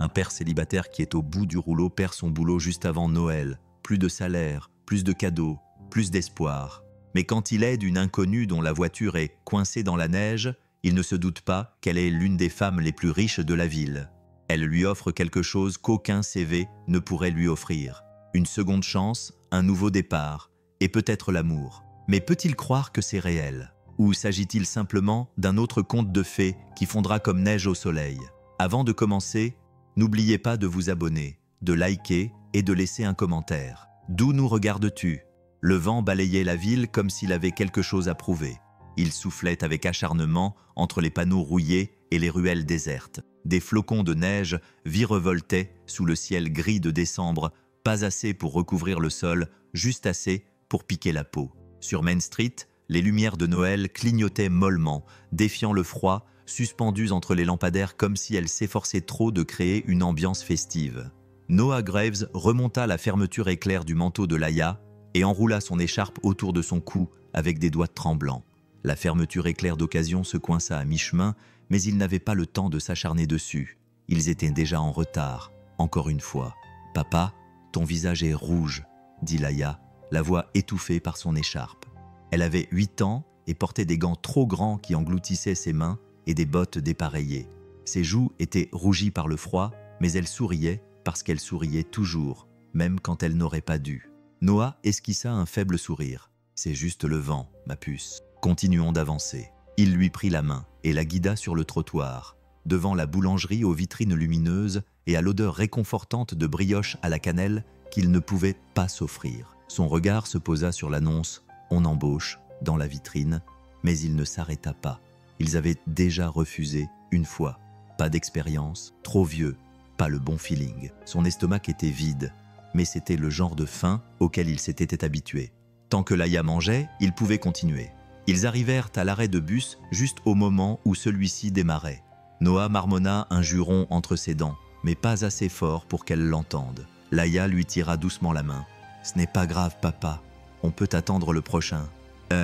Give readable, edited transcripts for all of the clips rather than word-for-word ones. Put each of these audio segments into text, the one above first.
Un père célibataire qui est au bout du rouleau perd son boulot juste avant Noël. Plus de salaire, plus de cadeaux, plus d'espoir. Mais quand il aide une inconnue dont la voiture est coincée dans la neige, il ne se doute pas qu'elle est l'une des femmes les plus riches de la ville. Elle lui offre quelque chose qu'aucun CV ne pourrait lui offrir. Une seconde chance, un nouveau départ, et peut-être l'amour. Mais peut-il croire que c'est réel? Ou s'agit-il simplement d'un autre conte de fées qui fondra comme neige au soleil? Avant de commencer, n'oubliez pas de vous abonner, de liker et de laisser un commentaire. D'où nous regardes-tu? Le vent balayait la ville comme s'il avait quelque chose à prouver. Il soufflait avec acharnement entre les panneaux rouillés et les ruelles désertes. Des flocons de neige virevoltaient sous le ciel gris de décembre, pas assez pour recouvrir le sol, juste assez pour piquer la peau. Sur Main Street, les lumières de Noël clignotaient mollement, défiant le froid, suspendues entre les lampadaires comme si elles s'efforçaient trop de créer une ambiance festive. Noah Graves remonta la fermeture éclair du manteau de Laïa et enroula son écharpe autour de son cou avec des doigts tremblants. La fermeture éclair d'occasion se coinça à mi-chemin, mais il n'avait pas le temps de s'acharner dessus. Ils étaient déjà en retard, encore une fois. « Papa, ton visage est rouge », dit Laïa, la voix étouffée par son écharpe. Elle avait 8 ans et portait des gants trop grands qui engloutissaient ses mains et des bottes dépareillées. Ses joues étaient rougies par le froid, mais elle souriait parce qu'elle souriait toujours, même quand elle n'aurait pas dû. Noah esquissa un faible sourire. « C'est juste le vent, ma puce. Continuons d'avancer. » Il lui prit la main et la guida sur le trottoir, devant la boulangerie aux vitrines lumineuses et à l'odeur réconfortante de brioche à la cannelle qu'il ne pouvait pas s'offrir. Son regard se posa sur l'annonce « On embauche » dans la vitrine, mais il ne s'arrêta pas. Ils avaient déjà refusé une fois. Pas d'expérience, trop vieux, pas le bon feeling. Son estomac était vide, mais c'était le genre de faim auquel il s'était habitué. Tant que Laïa mangeait, il pouvait continuer. Ils arrivèrent à l'arrêt de bus juste au moment où celui-ci démarrait. Noah marmonna un juron entre ses dents, mais pas assez fort pour qu'elle l'entende. Laïa lui tira doucement la main. « Ce n'est pas grave, papa. On peut attendre le prochain. » Il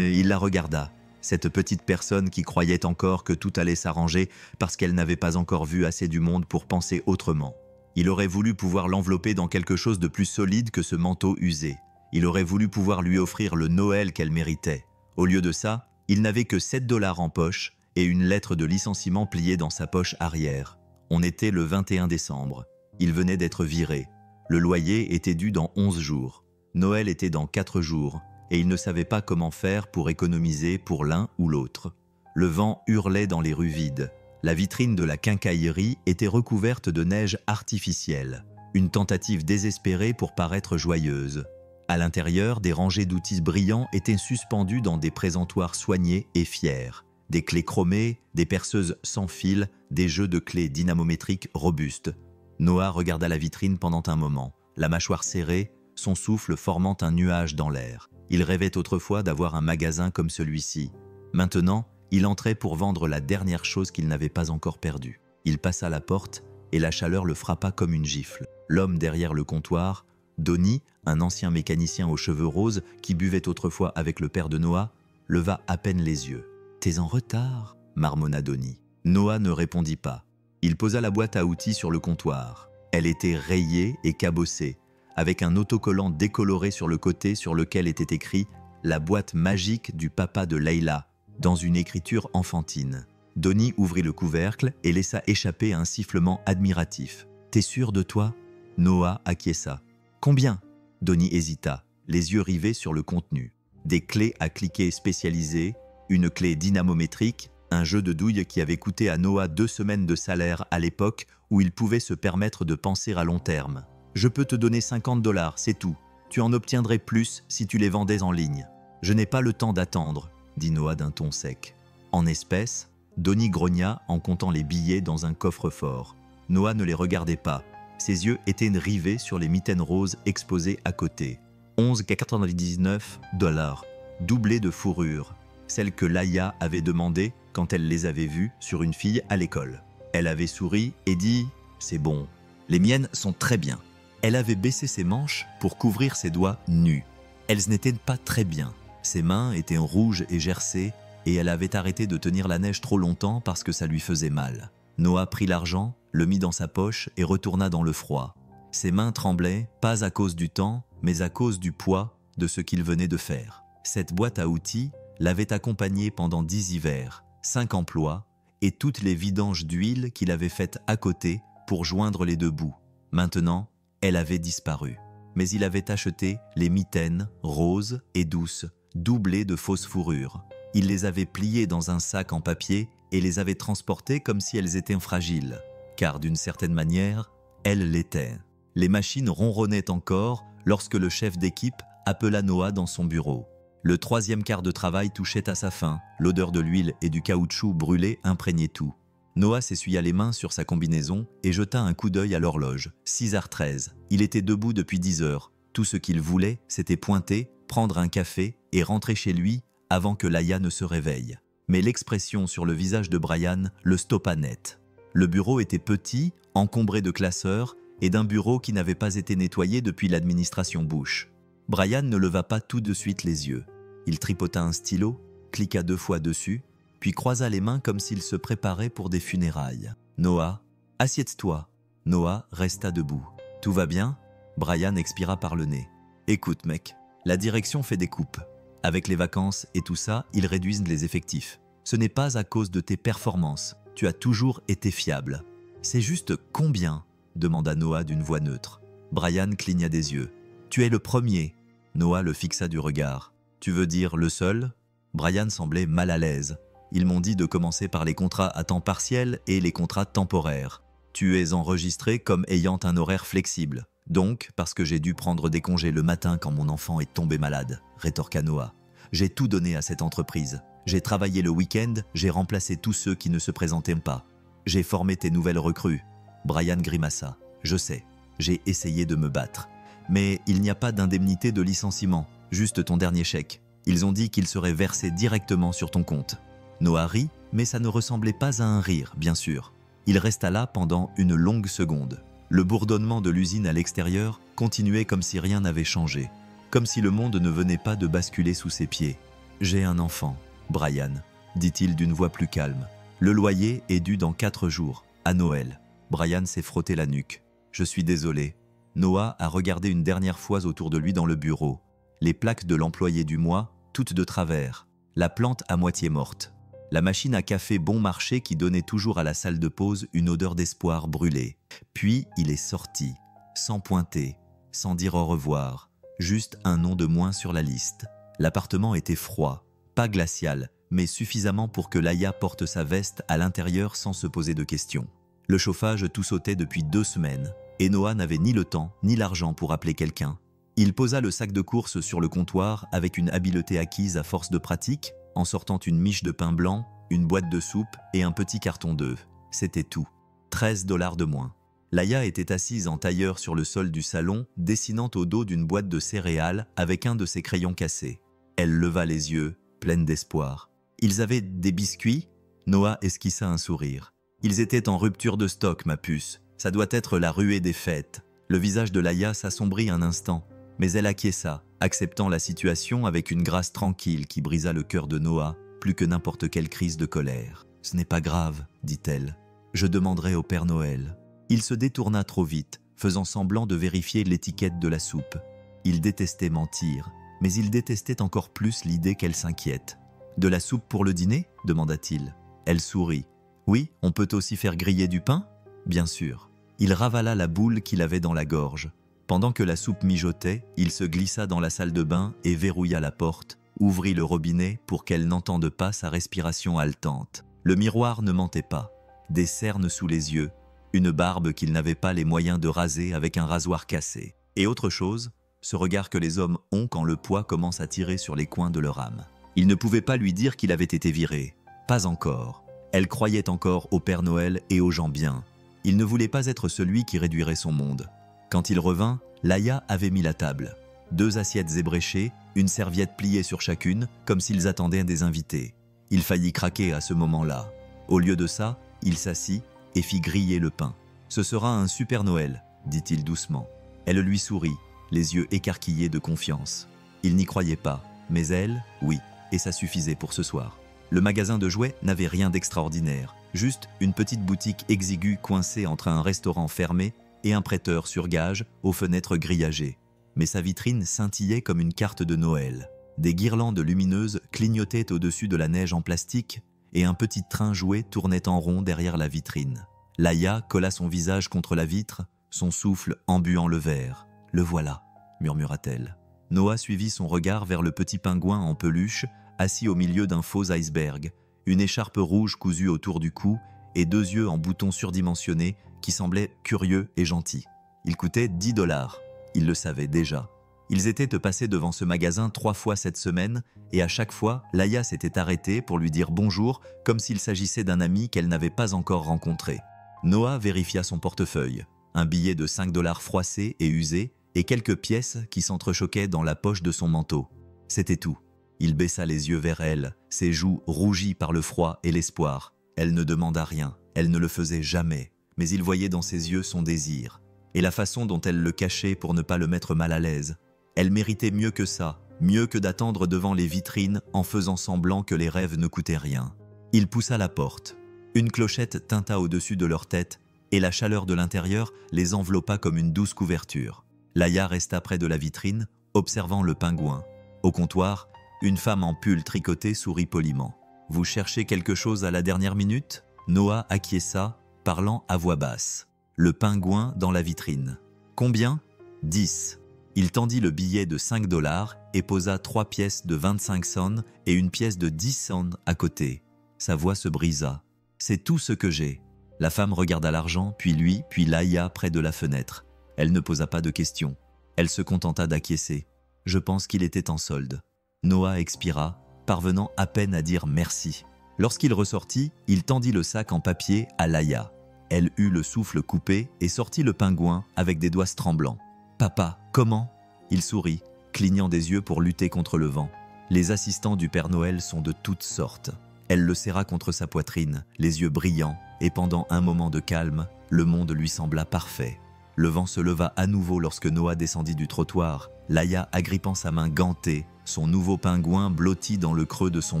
la regarda, cette petite personne qui croyait encore que tout allait s'arranger parce qu'elle n'avait pas encore vu assez du monde pour penser autrement. Il aurait voulu pouvoir l'envelopper dans quelque chose de plus solide que ce manteau usé. Il aurait voulu pouvoir lui offrir le Noël qu'elle méritait. Au lieu de ça, il n'avait que 7 $ en poche et une lettre de licenciement pliée dans sa poche arrière. On était le 21 décembre. Il venait d'être viré. Le loyer était dû dans 11 jours. Noël était dans 4 jours et il ne savait pas comment faire pour économiser pour l'un ou l'autre. Le vent hurlait dans les rues vides. La vitrine de la quincaillerie était recouverte de neige artificielle. Une tentative désespérée pour paraître joyeuse. À l'intérieur, des rangées d'outils brillants étaient suspendus dans des présentoirs soignés et fiers. Des clés chromées, des perceuses sans fil, des jeux de clés dynamométriques robustes. Noah regarda la vitrine pendant un moment, la mâchoire serrée, son souffle formant un nuage dans l'air. Il rêvait autrefois d'avoir un magasin comme celui-ci. Maintenant, il entrait pour vendre la dernière chose qu'il n'avait pas encore perdue. Il passa la porte et la chaleur le frappa comme une gifle. L'homme derrière le comptoir, Donnie, un ancien mécanicien aux cheveux roses qui buvait autrefois avec le père de Noah, leva à peine les yeux. « T'es en retard » marmonna Donnie. Noah ne répondit pas. Il posa la boîte à outils sur le comptoir. Elle était rayée et cabossée, avec un autocollant décoloré sur le côté sur lequel était écrit « La boîte magique du papa de Leila » dans une écriture enfantine. Donnie ouvrit le couvercle et laissa échapper un sifflement admiratif. « T'es sûr de toi » Noah acquiesça. « Combien » Donnie hésita, les yeux rivés sur le contenu. Des clés à cliquer spécialisées, une clé dynamométrique, un jeu de douille qui avait coûté à Noah 2 semaines de salaire à l'époque où il pouvait se permettre de penser à long terme. « Je peux te donner 50 $, c'est tout. Tu en obtiendrais plus si tu les vendais en ligne. »« Je n'ai pas le temps d'attendre, » dit Noah d'un ton sec. En espèces, Donnie grogna en comptant les billets dans un coffre-fort. Noah ne les regardait pas. Ses yeux étaient rivés sur les mitaines roses exposées à côté. 11,99 $, doublées de fourrure, celles que Laïa avait demandées quand elle les avait vues sur une fille à l'école. Elle avait souri et dit « C'est bon, les miennes sont très bien ». Elle avait baissé ses manches pour couvrir ses doigts nus. Elles n'étaient pas très bien. Ses mains étaient rouges et gercées et elle avait arrêté de tenir la neige trop longtemps parce que ça lui faisait mal. Noah prit l'argent, le mit dans sa poche et retourna dans le froid. Ses mains tremblaient, pas à cause du temps, mais à cause du poids de ce qu'il venait de faire. Cette boîte à outils l'avait accompagné pendant 10 hivers, 5 emplois et toutes les vidanges d'huile qu'il avait faites à côté pour joindre les deux bouts. Maintenant, elle avait disparu. Mais il avait acheté les mitaines, roses et douces, doublées de fausses fourrures. Il les avait pliées dans un sac en papier et les avait transportées comme si elles étaient fragiles. Car d'une certaine manière, elles l'étaient. Les machines ronronnaient encore lorsque le chef d'équipe appela Noah dans son bureau. Le 3e quart de travail touchait à sa fin. L'odeur de l'huile et du caoutchouc brûlé imprégnait tout. Noah s'essuya les mains sur sa combinaison et jeta un coup d'œil à l'horloge. 6h13. Il était debout depuis 10 heures. Tout ce qu'il voulait, c'était pointer, prendre un café et rentrer chez lui avant que Laïa ne se réveille. Mais l'expression sur le visage de Brian le stoppa net. Le bureau était petit, encombré de classeurs et d'un bureau qui n'avait pas été nettoyé depuis l'administration Bush. Brian ne leva pas tout de suite les yeux. Il tripota un stylo, cliqua 2 fois dessus, puis croisa les mains comme s'il se préparait pour des funérailles. « Noah, assieds-toi. » Noah resta debout. « Tout va bien ?» Brian expira par le nez. « Écoute mec, la direction fait des coupes. Avec les vacances et tout ça, ils réduisent les effectifs. Ce n'est pas à cause de tes performances. Tu as toujours été fiable. »« C'est juste combien ?» demanda Noah d'une voix neutre. Brian cligna des yeux. « Tu es le premier. » Noah le fixa du regard. « Tu veux dire le seul ?» Brian semblait mal à l'aise. « Ils m'ont dit de commencer par les contrats à temps partiel et les contrats temporaires. Tu es enregistré comme ayant un horaire flexible. Donc, parce que j'ai dû prendre des congés le matin quand mon enfant est tombé malade, » rétorqua Noah. « J'ai tout donné à cette entreprise. J'ai travaillé le week-end, j'ai remplacé tous ceux qui ne se présentaient pas. J'ai formé tes nouvelles recrues. » Brian grimaça. « Je sais, j'ai essayé de me battre. Mais il n'y a pas d'indemnité de licenciement, juste ton dernier chèque. Ils ont dit qu'il serait versé directement sur ton compte. » Noah rit, mais ça ne ressemblait pas à un rire, bien sûr. Il resta là pendant une longue seconde. Le bourdonnement de l'usine à l'extérieur continuait comme si rien n'avait changé, comme si le monde ne venait pas de basculer sous ses pieds. « J'ai un enfant, Brian, » dit-il d'une voix plus calme. « Le loyer est dû dans 4 jours, à Noël. » Brian s'est frotté la nuque. « Je suis désolé. » Noah a regardé une dernière fois autour de lui dans le bureau. Les plaques de l'employé du mois, toutes de travers. La plante à moitié morte. La machine à café bon marché qui donnait toujours à la salle de pause une odeur d'espoir brûlée. Puis il est sorti, sans pointer, sans dire au revoir, juste un nom de moins sur la liste. L'appartement était froid, pas glacial, mais suffisamment pour que Laïa porte sa veste à l'intérieur sans se poser de questions. Le chauffage tout sautait depuis 2 semaines, et Noah n'avait ni le temps ni l'argent pour appeler quelqu'un. Il posa le sac de courses sur le comptoir avec une habileté acquise à force de pratique, en sortant une miche de pain blanc, une boîte de soupe et un petit carton d'œufs. C'était tout. 13 $ de moins. Laïa était assise en tailleur sur le sol du salon, dessinant au dos d'une boîte de céréales avec un de ses crayons cassés. Elle leva les yeux, pleine d'espoir. Ils avaient des biscuits? Noah esquissa un sourire. Ils étaient en rupture de stock, ma puce. Ça doit être la ruée des fêtes. Le visage de Laïa s'assombrit un instant, mais elle acquiesça, acceptant la situation avec une grâce tranquille qui brisa le cœur de Noah, plus que n'importe quelle crise de colère. « Ce n'est pas grave, dit-elle. Je demanderai au Père Noël. » Il se détourna trop vite, faisant semblant de vérifier l'étiquette de la soupe. Il détestait mentir, mais il détestait encore plus l'idée qu'elle s'inquiète. « De la soupe pour le dîner ?» demanda-t-il. Elle sourit. « Oui, on peut aussi faire griller du pain ?» Bien sûr. Il ravala la boule qu'il avait dans la gorge. Pendant que la soupe mijotait, il se glissa dans la salle de bain et verrouilla la porte, ouvrit le robinet pour qu'elle n'entende pas sa respiration haletante. Le miroir ne mentait pas. Des cernes sous les yeux, une barbe qu'il n'avait pas les moyens de raser avec un rasoir cassé. Et autre chose, ce regard que les hommes ont quand le poids commence à tirer sur les coins de leur âme. Il ne pouvait pas lui dire qu'il avait été viré. Pas encore. Elle croyait encore au Père Noël et aux gens bien. Il ne voulait pas être celui qui réduirait son monde. Quand il revint, Laïa avait mis la table. 2 assiettes ébréchées, une serviette pliée sur chacune, comme s'ils attendaient des invités. Il faillit craquer à ce moment-là. Au lieu de ça, il s'assit et fit griller le pain. « Ce sera un super Noël », dit-il doucement. Elle lui sourit, les yeux écarquillés de confiance. Il n'y croyait pas, mais elle, oui, et ça suffisait pour ce soir. Le magasin de jouets n'avait rien d'extraordinaire, juste une petite boutique exiguë coincée entre un restaurant fermé et un prêteur sur gage aux fenêtres grillagées. Mais sa vitrine scintillait comme une carte de Noël. Des guirlandes lumineuses clignotaient au-dessus de la neige en plastique et un petit train jouet tournait en rond derrière la vitrine. Laïa colla son visage contre la vitre, son souffle embuant le verre. « Le voilà », murmura-t-elle. Noah suivit son regard vers le petit pingouin en peluche, assis au milieu d'un faux iceberg, une écharpe rouge cousue autour du cou et 2 yeux en boutons surdimensionnés qui semblaient curieux et gentils. Il coûtait 10 $. Il le savait déjà. Ils étaient passés devant ce magasin 3 fois cette semaine et à chaque fois, Laïa s'était arrêtée pour lui dire bonjour comme s'il s'agissait d'un ami qu'elle n'avait pas encore rencontré. Noah vérifia son portefeuille. Un billet de 5 $ froissé et usé et quelques pièces qui s'entrechoquaient dans la poche de son manteau. C'était tout. Il baissa les yeux vers elle, ses joues rougies par le froid et l'espoir. Elle ne demanda rien, elle ne le faisait jamais, mais il voyait dans ses yeux son désir, et la façon dont elle le cachait pour ne pas le mettre mal à l'aise. Elle méritait mieux que ça, mieux que d'attendre devant les vitrines en faisant semblant que les rêves ne coûtaient rien. Il poussa la porte. Une clochette tinta au-dessus de leur tête, et la chaleur de l'intérieur les enveloppa comme une douce couverture. Laïa resta près de la vitrine, observant le pingouin. Au comptoir, une femme en pull tricoté sourit poliment. « Vous cherchez quelque chose à la dernière minute ?» Noah acquiesça, parlant à voix basse. Le pingouin dans la vitrine. « Combien ?»« 10. » Il tendit le billet de 5 $ et posa 3 pièces de 25 cents et une pièce de 10 cents à côté. Sa voix se brisa. « C'est tout ce que j'ai. » La femme regarda l'argent, puis lui, puis Laïa près de la fenêtre. Elle ne posa pas de questions. Elle se contenta d'acquiescer. « Je pense qu'il était en solde. » Noah expira, parvenant à peine à dire merci. Lorsqu'il ressortit, il tendit le sac en papier à Laïa. Elle eut le souffle coupé et sortit le pingouin avec des doigts tremblants. « Papa, comment ?» Il sourit, clignant des yeux pour lutter contre le vent. Les assistants du Père Noël sont de toutes sortes. Elle le serra contre sa poitrine, les yeux brillants, et pendant un moment de calme, le monde lui sembla parfait. Le vent se leva à nouveau lorsque Noah descendit du trottoir, Laïa agrippant sa main gantée, son nouveau pingouin blotti dans le creux de son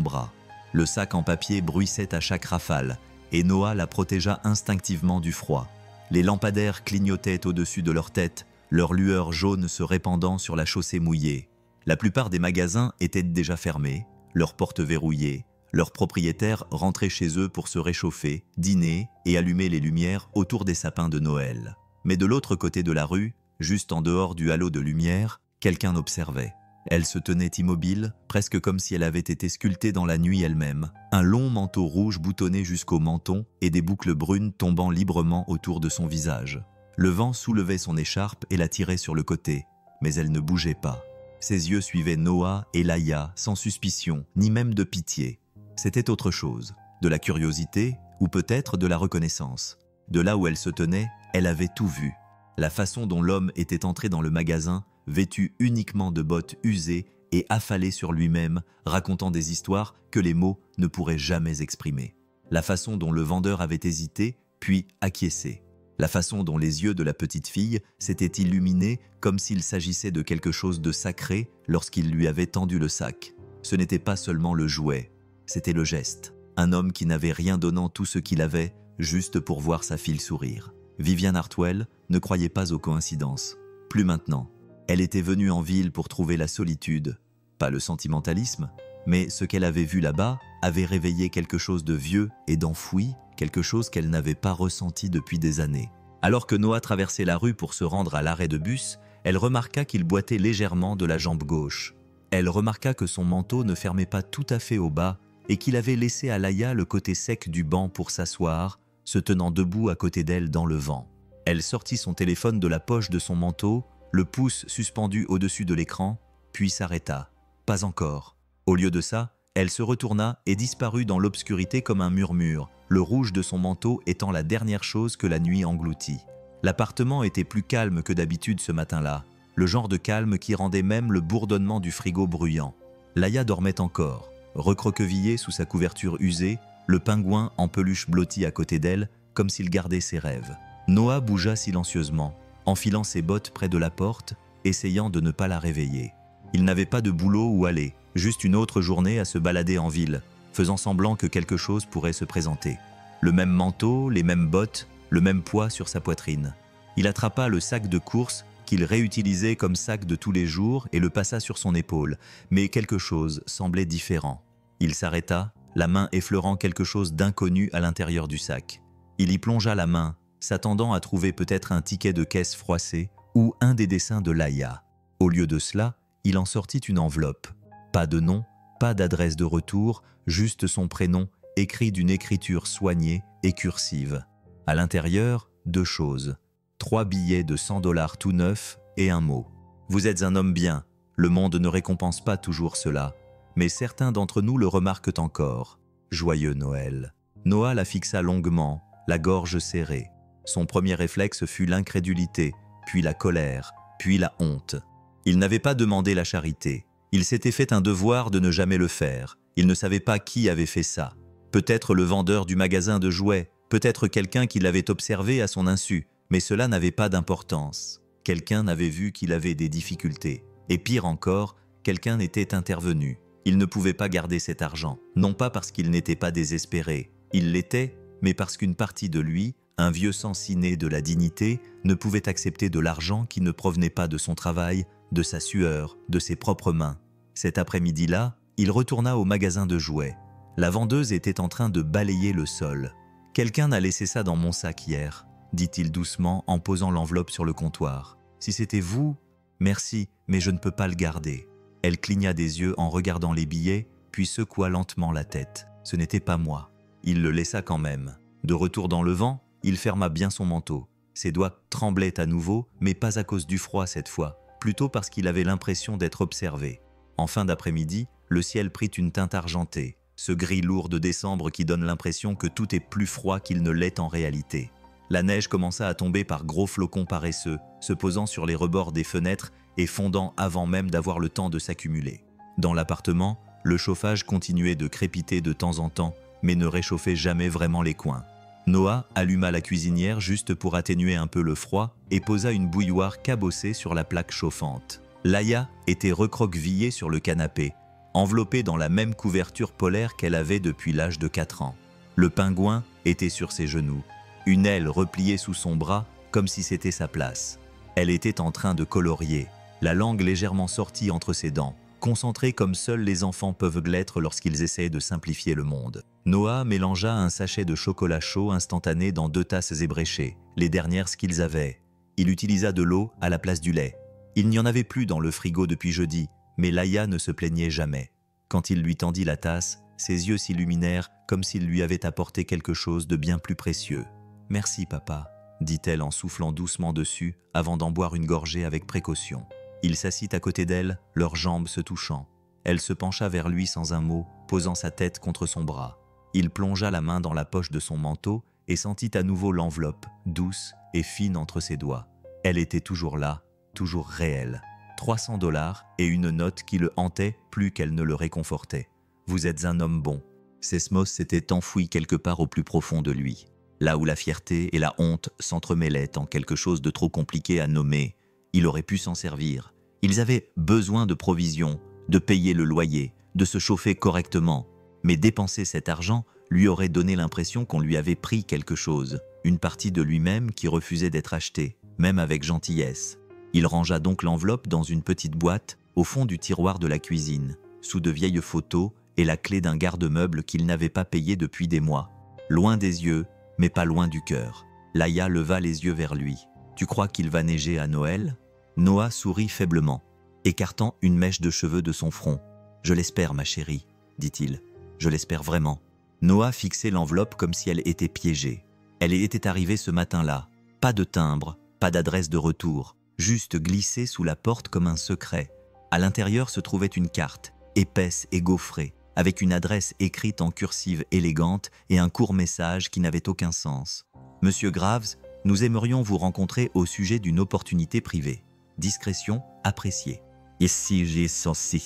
bras. Le sac en papier bruissait à chaque rafale, et Noah la protégea instinctivement du froid. Les lampadaires clignotaient au-dessus de leur tête, leur lueur jaune se répandant sur la chaussée mouillée. La plupart des magasins étaient déjà fermés, leurs portes verrouillées, leurs propriétaires rentraient chez eux pour se réchauffer, dîner et allumer les lumières autour des sapins de Noël. Mais de l'autre côté de la rue, juste en dehors du halo de lumière, quelqu'un observait. Elle se tenait immobile, presque comme si elle avait été sculptée dans la nuit elle-même, un long manteau rouge boutonné jusqu'au menton et des boucles brunes tombant librement autour de son visage. Le vent soulevait son écharpe et la tirait sur le côté, mais elle ne bougeait pas. Ses yeux suivaient Noah et Laïa sans suspicion, ni même de pitié. C'était autre chose, de la curiosité ou peut-être de la reconnaissance. De là où elle se tenait, elle avait tout vu. La façon dont l'homme était entré dans le magasin, vêtu uniquement de bottes usées et affalé sur lui-même, racontant des histoires que les mots ne pourraient jamais exprimer. La façon dont le vendeur avait hésité, puis acquiescé. La façon dont les yeux de la petite fille s'étaient illuminés comme s'il s'agissait de quelque chose de sacré lorsqu'il lui avait tendu le sac. Ce n'était pas seulement le jouet, c'était le geste. Un homme qui n'avait rien donnant tout ce qu'il avait, juste pour voir sa fille sourire. Vivian Hartwell ne croyait pas aux coïncidences. Plus maintenant. Elle était venue en ville pour trouver la solitude. Pas le sentimentalisme, mais ce qu'elle avait vu là-bas avait réveillé quelque chose de vieux et d'enfoui, quelque chose qu'elle n'avait pas ressenti depuis des années. Alors que Noah traversait la rue pour se rendre à l'arrêt de bus, elle remarqua qu'il boitait légèrement de la jambe gauche. Elle remarqua que son manteau ne fermait pas tout à fait au bas et qu'il avait laissé à Laïa le côté sec du banc pour s'asseoir, se tenant debout à côté d'elle dans le vent. Elle sortit son téléphone de la poche de son manteau, le pouce suspendu au-dessus de l'écran, puis s'arrêta. Pas encore. Au lieu de ça, elle se retourna et disparut dans l'obscurité comme un murmure, le rouge de son manteau étant la dernière chose que la nuit engloutit. L'appartement était plus calme que d'habitude ce matin-là, le genre de calme qui rendait même le bourdonnement du frigo bruyant. Laïa dormait encore, recroquevillée sous sa couverture usée, le pingouin en peluche blotti à côté d'elle, comme s'il gardait ses rêves. Noah bougea silencieusement, enfilant ses bottes près de la porte, essayant de ne pas la réveiller. Il n'avait pas de boulot où aller, juste une autre journée à se balader en ville. faisant semblant que quelque chose pourrait se présenter. Le même manteau, les mêmes bottes, le même poids sur sa poitrine. Il attrapa le sac de course qu'il réutilisait comme sac de tous les jours et le passa sur son épaule, mais quelque chose semblait différent. Il s'arrêta, la main effleurant quelque chose d'inconnu à l'intérieur du sac. Il y plongea la main, s'attendant à trouver peut-être un ticket de caisse froissé ou un des dessins de Laïa. Au lieu de cela, il en sortit une enveloppe. Pas de nom, pas d'adresse de retour, juste son prénom, écrit d'une écriture soignée et cursive. À l'intérieur, 2 choses. 3 billets de 100 $ tout neufs et un mot. Vous êtes un homme bien, le monde ne récompense pas toujours cela, mais certains d'entre nous le remarquent encore. Joyeux Noël. Noah la fixa longuement, la gorge serrée. Son premier réflexe fut l'incrédulité, puis la colère, puis la honte. Il n'avait pas demandé la charité. Il s'était fait un devoir de ne jamais le faire. Il ne savait pas qui avait fait ça. Peut-être le vendeur du magasin de jouets, peut-être quelqu'un qui l'avait observé à son insu, mais cela n'avait pas d'importance. Quelqu'un avait vu qu'il avait des difficultés. Et pire encore, quelqu'un était intervenu. Il ne pouvait pas garder cet argent, non pas parce qu'il n'était pas désespéré. Il l'était, mais parce qu'une partie de lui, un vieux sang ciné de la dignité, ne pouvait accepter de l'argent qui ne provenait pas de son travail, de sa sueur, de ses propres mains. Cet après-midi-là, il retourna au magasin de jouets. La vendeuse était en train de balayer le sol. « Quelqu'un a laissé ça dans mon sac hier », dit-il doucement en posant l'enveloppe sur le comptoir. « Si c'était vous, merci, mais je ne peux pas le garder. » Elle cligna des yeux en regardant les billets, puis secoua lentement la tête. Ce n'était pas moi. Il le laissa quand même. De retour dans le vent, il ferma bien son manteau. Ses doigts tremblaient à nouveau, mais pas à cause du froid cette fois, plutôt parce qu'il avait l'impression d'être observé. En fin d'après-midi, le ciel prit une teinte argentée, ce gris lourd de décembre qui donne l'impression que tout est plus froid qu'il ne l'est en réalité. La neige commença à tomber par gros flocons paresseux, se posant sur les rebords des fenêtres et fondant avant même d'avoir le temps de s'accumuler. Dans l'appartement, le chauffage continuait de crépiter de temps en temps, mais ne réchauffait jamais vraiment les coins. Noah alluma la cuisinière juste pour atténuer un peu le froid et posa une bouilloire cabossée sur la plaque chauffante. Laïa était recroquevillée sur le canapé, enveloppée dans la même couverture polaire qu'elle avait depuis l'âge de 4 ans. Le pingouin était sur ses genoux, une aile repliée sous son bras comme si c'était sa place. Elle était en train de colorier, la langue légèrement sortie entre ses dents, concentrée comme seuls les enfants peuvent l'être lorsqu'ils essaient de simplifier le monde. Noah mélangea un sachet de chocolat chaud instantané dans 2 tasses ébréchées, les dernières qu'ils avaient. Il utilisa de l'eau à la place du lait. Il n'y en avait plus dans le frigo depuis jeudi, mais Laïa ne se plaignait jamais. Quand il lui tendit la tasse, ses yeux s'illuminèrent comme s'il lui avait apporté quelque chose de bien plus précieux. « Merci, papa », dit-elle en soufflant doucement dessus avant d'en boire une gorgée avec précaution. Il s'assit à côté d'elle, leurs jambes se touchant. Elle se pencha vers lui sans un mot, posant sa tête contre son bras. Il plongea la main dans la poche de son manteau et sentit à nouveau l'enveloppe, douce et fine entre ses doigts. Elle était toujours là, toujours réelle. 300 $ et une note qui le hantait plus qu'elle ne le réconfortait. « Vous êtes un homme bon. » Sesmos s'était enfoui quelque part au plus profond de lui, là où la fierté et la honte s'entremêlaient en quelque chose de trop compliqué à nommer. Il aurait pu s'en servir. Ils avaient besoin de provisions, de payer le loyer, de se chauffer correctement. Mais dépenser cet argent lui aurait donné l'impression qu'on lui avait pris quelque chose, une partie de lui-même qui refusait d'être achetée, même avec gentillesse. Il rangea donc l'enveloppe dans une petite boîte au fond du tiroir de la cuisine, sous de vieilles photos et la clé d'un garde-meuble qu'il n'avait pas payé depuis des mois. Loin des yeux, mais pas loin du cœur. Laïa leva les yeux vers lui. « Tu crois qu'il va neiger à Noël ?» Noah sourit faiblement, écartant une mèche de cheveux de son front. « Je l'espère, ma chérie, » dit-il. « Je l'espère vraiment. » Noah fixait l'enveloppe comme si elle était piégée. Elle était arrivée ce matin-là. Pas de timbre, pas d'adresse de retour, juste glissée sous la porte comme un secret. À l'intérieur se trouvait une carte, épaisse et gaufrée, avec une adresse écrite en cursive élégante et un court message qui n'avait aucun sens. « Monsieur Graves, nous aimerions vous rencontrer au sujet d'une opportunité privée. Discrétion appréciée. » Et si j'ai censé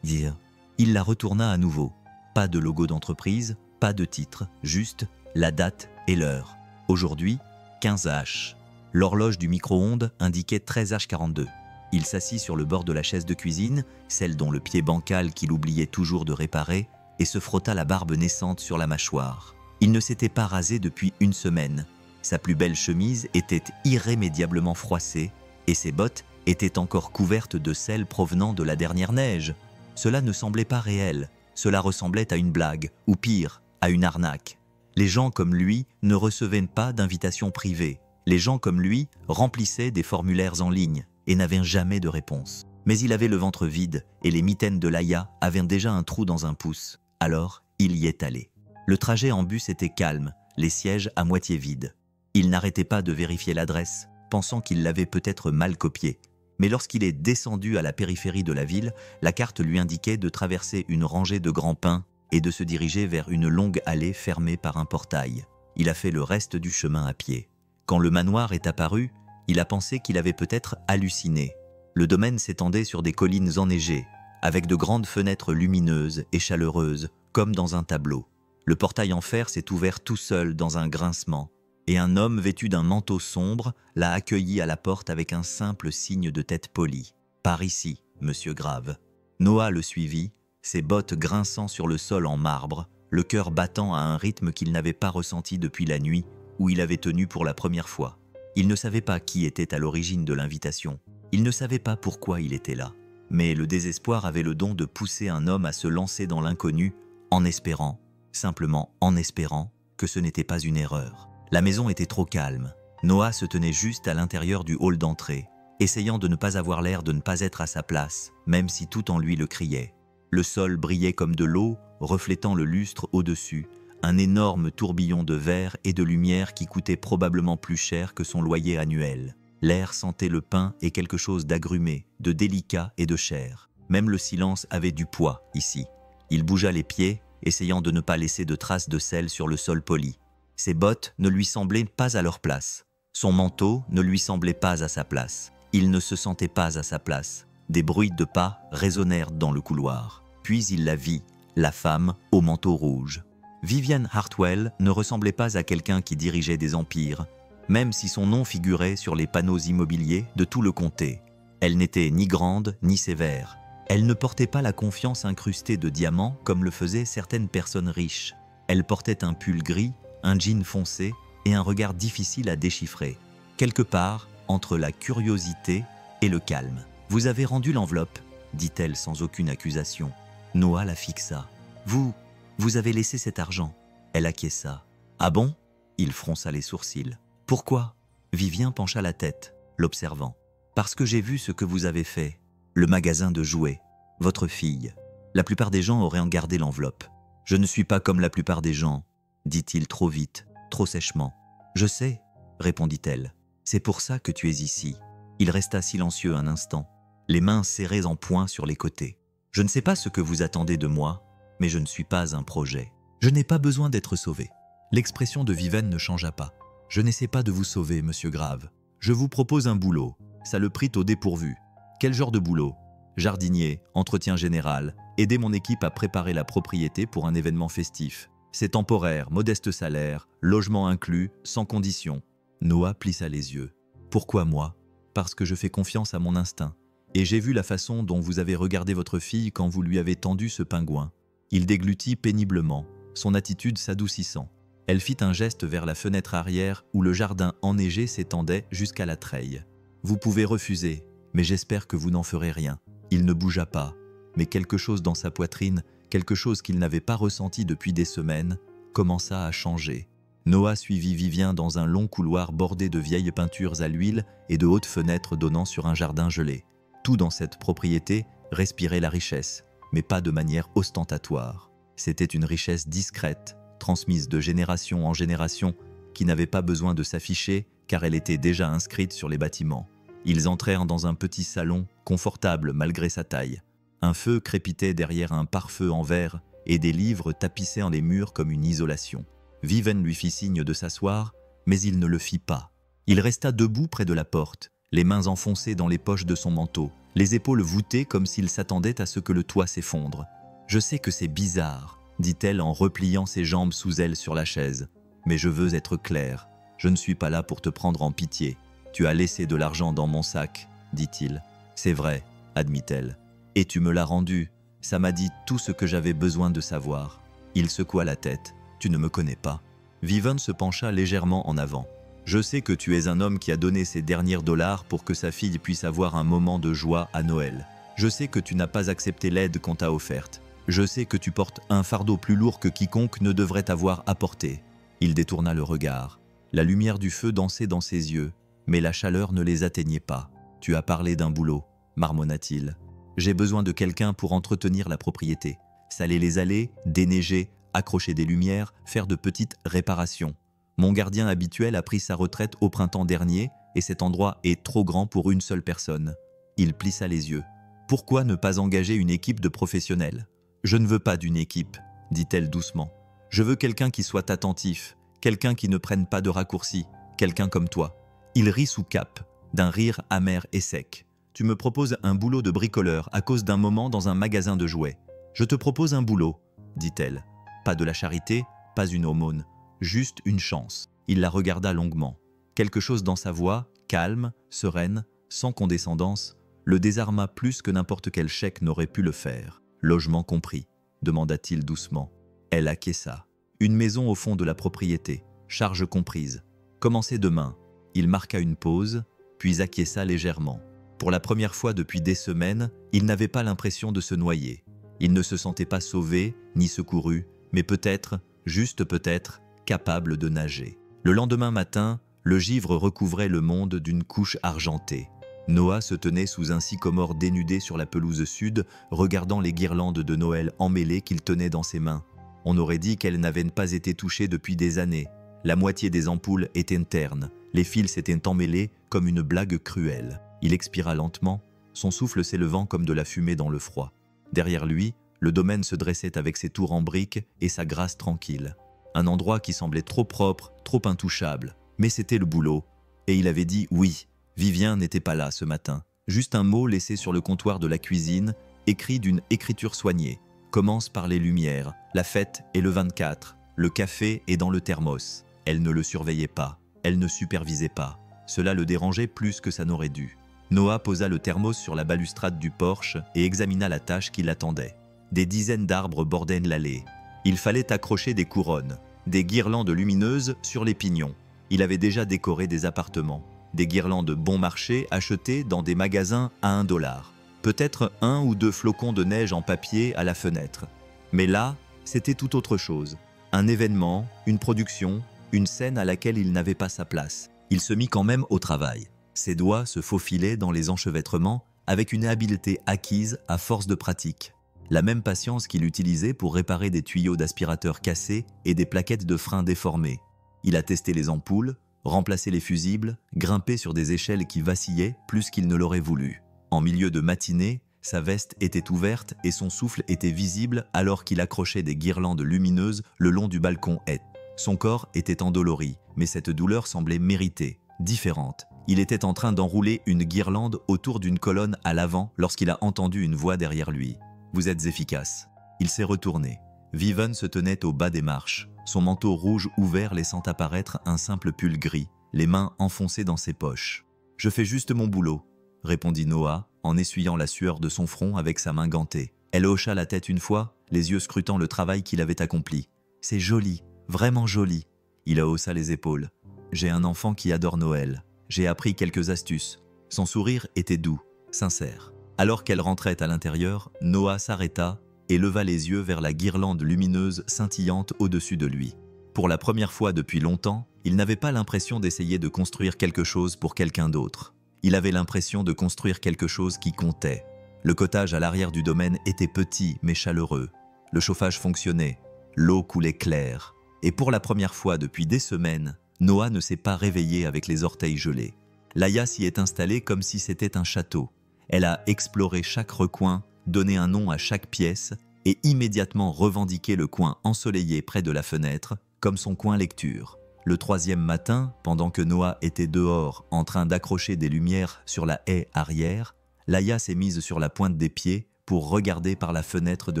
dire. Il la retourna à nouveau. Pas de logo d'entreprise, pas de titre, juste la date et l'heure. Aujourd'hui, 15h. L'horloge du micro-ondes indiquait 13h42. Il s'assit sur le bord de la chaise de cuisine, celle dont le pied bancal qu'il oubliait toujours de réparer, et se frotta la barbe naissante sur la mâchoire. Il ne s'était pas rasé depuis une semaine. Sa plus belle chemise était irrémédiablement froissée et ses bottes étaient encore couvertes de sel provenant de la dernière neige. Cela ne semblait pas réel, cela ressemblait à une blague, ou pire, à une arnaque. Les gens comme lui ne recevaient pas d'invitations privées. Les gens comme lui remplissaient des formulaires en ligne et n'avaient jamais de réponse. Mais il avait le ventre vide et les mitaines de Laïa avaient déjà un trou dans un pouce. Alors, il y est allé. Le trajet en bus était calme, les sièges à moitié vides. Il n'arrêtait pas de vérifier l'adresse, pensant qu'il l'avait peut-être mal copiée. Mais lorsqu'il est descendu à la périphérie de la ville, la carte lui indiquait de traverser une rangée de grands pins et de se diriger vers une longue allée fermée par un portail. Il a fait le reste du chemin à pied. Quand le manoir est apparu, il a pensé qu'il avait peut-être halluciné. Le domaine s'étendait sur des collines enneigées, avec de grandes fenêtres lumineuses et chaleureuses, comme dans un tableau. Le portail en fer s'est ouvert tout seul dans un grincement, et un homme vêtu d'un manteau sombre l'a accueilli à la porte avec un simple signe de tête polie. « Par ici, monsieur Grave. » Noah le suivit, ses bottes grinçant sur le sol en marbre, le cœur battant à un rythme qu'il n'avait pas ressenti depuis la nuit où il avait tenu pour la première fois. Il ne savait pas qui était à l'origine de l'invitation. Il ne savait pas pourquoi il était là. Mais le désespoir avait le don de pousser un homme à se lancer dans l'inconnu en espérant, simplement en espérant, que ce n'était pas une erreur. La maison était trop calme. Noah se tenait juste à l'intérieur du hall d'entrée, essayant de ne pas avoir l'air de ne pas être à sa place, même si tout en lui le criait. Le sol brillait comme de l'eau, reflétant le lustre au-dessus, un énorme tourbillon de verre et de lumière qui coûtait probablement plus cher que son loyer annuel. L'air sentait le pain et quelque chose d'agrumé, de délicat et de cher. Même le silence avait du poids ici. Il bougea les pieds, essayant de ne pas laisser de traces de sel sur le sol poli. Ses bottes ne lui semblaient pas à leur place. Son manteau ne lui semblait pas à sa place. Il ne se sentait pas à sa place. Des bruits de pas résonnèrent dans le couloir. Puis il la vit, la femme au manteau rouge. Vivian Hartwell ne ressemblait pas à quelqu'un qui dirigeait des empires, même si son nom figurait sur les panneaux immobiliers de tout le comté. Elle n'était ni grande ni sévère. Elle ne portait pas la confiance incrustée de diamants comme le faisaient certaines personnes riches. Elle portait un pull gris, un jean foncé et un regard difficile à déchiffrer, quelque part entre la curiosité et le calme. « Vous avez rendu l'enveloppe » dit-elle sans aucune accusation. Noah la fixa. « Vous avez laissé cet argent ?» Elle acquiesça. « Ah bon ?» Il fronça les sourcils. « Pourquoi ?» Vivien pencha la tête, l'observant. « Parce que j'ai vu ce que vous avez fait. Le magasin de jouets. Votre fille. La plupart des gens auraient en gardé l'enveloppe. Je ne suis pas comme la plupart des gens, dit-il trop vite, trop sèchement. Je sais, répondit-elle. C'est pour ça que tu es ici. Il resta silencieux un instant, les mains serrées en poing sur les côtés. Je ne sais pas ce que vous attendez de moi, mais je ne suis pas un projet. Je n'ai pas besoin d'être sauvé. L'expression de Vivian ne changea pas. Je n'essaie pas de vous sauver, monsieur Grave. Je vous propose un boulot. Ça le prit au dépourvu. Quel genre de boulot? Jardinier, entretien général, aider mon équipe à préparer la propriété pour un événement festif. C'est temporaire, modeste salaire, logement inclus, sans condition. Noah plissa les yeux. Pourquoi moi? Parce que je fais confiance à mon instinct. Et j'ai vu la façon dont vous avez regardé votre fille quand vous lui avez tendu ce pingouin. Il déglutit péniblement, son attitude s'adoucissant. Elle fit un geste vers la fenêtre arrière où le jardin enneigé s'étendait jusqu'à la treille. Vous pouvez refuser, mais j'espère que vous n'en ferez rien. Il ne bougea pas, mais quelque chose dans sa poitrine, quelque chose qu'il n'avait pas ressenti depuis des semaines, commença à changer. Noah suivit Vivien dans un long couloir bordé de vieilles peintures à l'huile et de hautes fenêtres donnant sur un jardin gelé. Tout dans cette propriété respirait la richesse, mais pas de manière ostentatoire. C'était une richesse discrète, transmise de génération en génération, qui n'avait pas besoin de s'afficher car elle était déjà inscrite sur les bâtiments. Ils entrèrent dans un petit salon, confortable malgré sa taille. Un feu crépitait derrière un pare-feu en verre et des livres tapissaient les murs comme une isolation. Vivian lui fit signe de s'asseoir, mais il ne le fit pas. Il resta debout près de la porte, les mains enfoncées dans les poches de son manteau, les épaules voûtées comme s'il s'attendait à ce que le toit s'effondre. « Je sais que c'est bizarre », dit-elle en repliant ses jambes sous elle sur la chaise. « Mais je veux être claire, je ne suis pas là pour te prendre en pitié. Tu as laissé de l'argent dans mon sac, dit-il. « C'est vrai, admit-elle. Et tu me l'as rendu. Ça m'a dit tout ce que j'avais besoin de savoir. Il secoua la tête. Tu ne me connais pas. Vivon se pencha légèrement en avant. Je sais que tu es un homme qui a donné ses derniers dollars pour que sa fille puisse avoir un moment de joie à Noël. Je sais que tu n'as pas accepté l'aide qu'on t'a offerte. Je sais que tu portes un fardeau plus lourd que quiconque ne devrait avoir à porter. Il détourna le regard. La lumière du feu dansait dans ses yeux, mais la chaleur ne les atteignait pas. Tu as parlé d'un boulot, marmonna-t-il. J'ai besoin de quelqu'un pour entretenir la propriété. Saler les allées, déneiger, accrocher des lumières, faire de petites réparations. Mon gardien habituel a pris sa retraite au printemps dernier et cet endroit est trop grand pour une seule personne. Il plissa les yeux. Pourquoi ne pas engager une équipe de professionnels? Je ne veux pas d'une équipe, dit-elle doucement. Je veux quelqu'un qui soit attentif, quelqu'un qui ne prenne pas de raccourcis, quelqu'un comme toi. Il rit sous cape, d'un rire amer et sec. Tu me proposes un boulot de bricoleur à cause d'un moment dans un magasin de jouets. Je te propose un boulot, dit-elle. Pas de la charité, pas une aumône, juste une chance. Il la regarda longuement. Quelque chose dans sa voix, calme, sereine, sans condescendance, le désarma plus que n'importe quel chèque n'aurait pu le faire. Logement compris, demanda-t-il doucement. Elle acquiesça. Une maison au fond de la propriété, charge comprise. Commencez demain. Il marqua une pause, puis acquiesça légèrement. Pour la première fois depuis des semaines, il n'avait pas l'impression de se noyer. Il ne se sentait pas sauvé, ni secouru, mais peut-être, juste peut-être, capable de nager. Le lendemain matin, le givre recouvrait le monde d'une couche argentée. Noah se tenait sous un sycomore dénudé sur la pelouse sud, regardant les guirlandes de Noël emmêlées qu'il tenait dans ses mains. On aurait dit qu'elles n'avaient pas été touchées depuis des années. La moitié des ampoules étaient ternes, les fils s'étaient emmêlés comme une blague cruelle. Il expira lentement, son souffle s'élevant comme de la fumée dans le froid. Derrière lui, le domaine se dressait avec ses tours en briques et sa grâce tranquille. Un endroit qui semblait trop propre, trop intouchable. Mais c'était le boulot. Et il avait dit oui. Vivien n'était pas là ce matin. Juste un mot laissé sur le comptoir de la cuisine, écrit d'une écriture soignée. Commence par les lumières. La fête est le 24. Le café est dans le thermos. Elle ne le surveillait pas. Elle ne supervisait pas. Cela le dérangeait plus que ça n'aurait dû. Noah posa le thermos sur la balustrade du porche et examina la tâche qui l'attendait. Des dizaines d'arbres bordaient l'allée. Il fallait accrocher des couronnes, des guirlandes lumineuses sur les pignons. Il avait déjà décoré des appartements, des guirlandes bon marché achetées dans des magasins à $1. Peut-être 1 ou 2 flocons de neige en papier à la fenêtre. Mais là, c'était tout autre chose. Un événement, une production, une scène à laquelle il n'avait pas sa place. Il se mit quand même au travail. Ses doigts se faufilaient dans les enchevêtrements avec une habileté acquise à force de pratique. La même patience qu'il utilisait pour réparer des tuyaux d'aspirateur cassés et des plaquettes de frein déformées. Il a testé les ampoules, remplacé les fusibles, grimpé sur des échelles qui vacillaient plus qu'il ne l'aurait voulu. En milieu de matinée, sa veste était ouverte et son souffle était visible alors qu'il accrochait des guirlandes lumineuses le long du balcon haie. Son corps était endolori, mais cette douleur semblait méritée, différente. Il était en train d'enrouler une guirlande autour d'une colonne à l'avant lorsqu'il a entendu une voix derrière lui. « Vous êtes efficace. » Il s'est retourné. Vivon se tenait au bas des marches, son manteau rouge ouvert laissant apparaître un simple pull gris, les mains enfoncées dans ses poches. « Je fais juste mon boulot, » répondit Noah, en essuyant la sueur de son front avec sa main gantée. Elle hocha la tête une fois, les yeux scrutant le travail qu'il avait accompli. « C'est joli, vraiment joli. » Il haussa les épaules. « J'ai un enfant qui adore Noël. J'ai appris quelques astuces. » Son sourire était doux, sincère. Alors qu'elle rentrait à l'intérieur, Noah s'arrêta et leva les yeux vers la guirlande lumineuse scintillante au-dessus de lui. Pour la première fois depuis longtemps, il n'avait pas l'impression d'essayer de construire quelque chose pour quelqu'un d'autre. Il avait l'impression de construire quelque chose qui comptait. Le cottage à l'arrière du domaine était petit mais chaleureux. Le chauffage fonctionnait, l'eau coulait claire. Et pour la première fois depuis des semaines, Noah ne s'est pas réveillé avec les orteils gelés. Laïa s'y est installée comme si c'était un château. Elle a exploré chaque recoin, donné un nom à chaque pièce et immédiatement revendiqué le coin ensoleillé près de la fenêtre comme son coin lecture. Le 3e matin, pendant que Noah était dehors en train d'accrocher des lumières sur la haie arrière, Laïa s'est mise sur la pointe des pieds pour regarder par la fenêtre de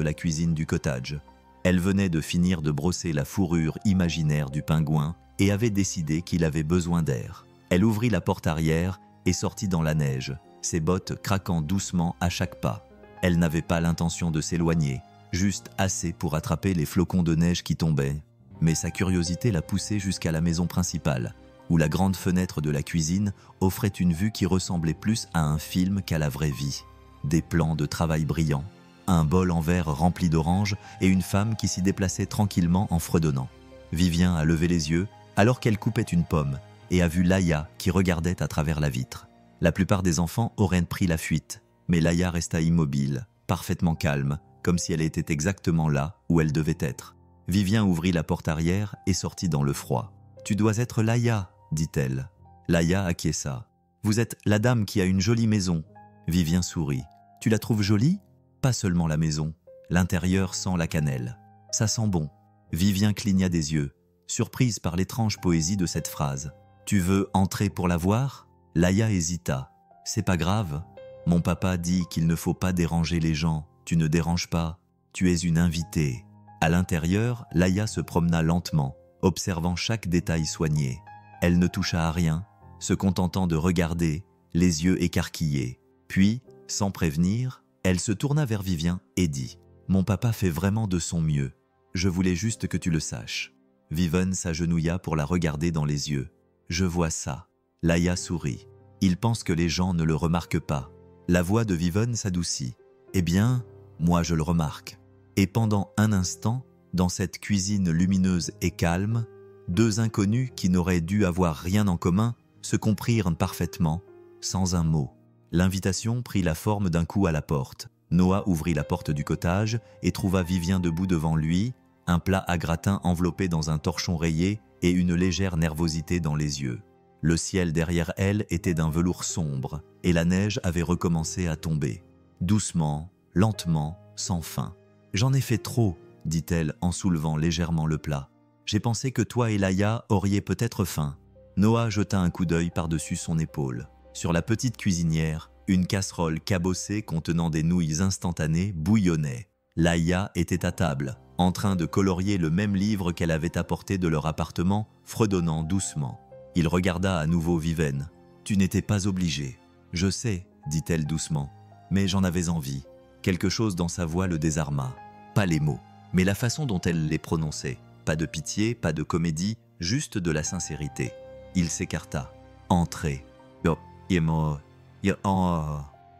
la cuisine du cottage. Elle venait de finir de brosser la fourrure imaginaire du pingouin et avait décidé qu'il avait besoin d'air. Elle ouvrit la porte arrière et sortit dans la neige, ses bottes craquant doucement à chaque pas. Elle n'avait pas l'intention de s'éloigner, juste assez pour attraper les flocons de neige qui tombaient. Mais sa curiosité l'a poussée jusqu'à la maison principale, où la grande fenêtre de la cuisine offrait une vue qui ressemblait plus à un film qu'à la vraie vie. Des plans de travail brillants, un bol en verre rempli d'oranges et une femme qui s'y déplaçait tranquillement en fredonnant. Vivien a levé les yeux alors qu'elle coupait une pomme et a vu Laïa qui regardait à travers la vitre. La plupart des enfants auraient pris la fuite, mais Laïa resta immobile, parfaitement calme, comme si elle était exactement là où elle devait être. Vivien ouvrit la porte arrière et sortit dans le froid. « Tu dois être Laïa », dit-elle. Laïa acquiesça. « Vous êtes la dame qui a une jolie maison. » Vivien sourit. « Tu la trouves jolie ? Pas seulement la maison. L'intérieur sent la cannelle. Ça sent bon. » Vivien cligna des yeux, surprise par l'étrange poésie de cette phrase. « Tu veux entrer pour la voir ?» Laïa hésita. « C'est pas grave. Mon papa dit qu'il ne faut pas déranger les gens. Tu ne déranges pas. Tu es une invitée. » À l'intérieur, Laïa se promena lentement, observant chaque détail soigné. Elle ne toucha à rien, se contentant de regarder, les yeux écarquillés. Puis, sans prévenir, elle se tourna vers Vivien et dit « Mon papa fait vraiment de son mieux. Je voulais juste que tu le saches. » Vivien s'agenouilla pour la regarder dans les yeux. « Je vois ça. » Laïa sourit. Il pense que les gens ne le remarquent pas. La voix de Vivien s'adoucit. « Eh bien, moi je le remarque. » Et pendant un instant, dans cette cuisine lumineuse et calme, deux inconnus qui n'auraient dû avoir rien en commun se comprirent parfaitement, sans un mot. L'invitation prit la forme d'un coup à la porte. Noah ouvrit la porte du cottage et trouva Vivien debout devant lui, un plat à gratin enveloppé dans un torchon rayé et une légère nervosité dans les yeux. Le ciel derrière elle était d'un velours sombre et la neige avait recommencé à tomber. Doucement, lentement, sans fin. « J'en ai fait trop, » dit-elle en soulevant légèrement le plat. « J'ai pensé que toi et Laïa auriez peut-être faim. » Noah jeta un coup d'œil par-dessus son épaule. Sur la petite cuisinière, une casserole cabossée contenant des nouilles instantanées bouillonnait. Laïa était à table, en train de colorier le même livre qu'elle avait apporté de leur appartement, fredonnant doucement. Il regarda à nouveau Vivien. « Tu n'étais pas obligé. »« Je sais, » dit-elle doucement, « mais j'en avais envie. » Quelque chose dans sa voix le désarma. Pas les mots, mais la façon dont elle les prononçait. Pas de pitié, pas de comédie, juste de la sincérité. Il s'écarta. « Entrez. »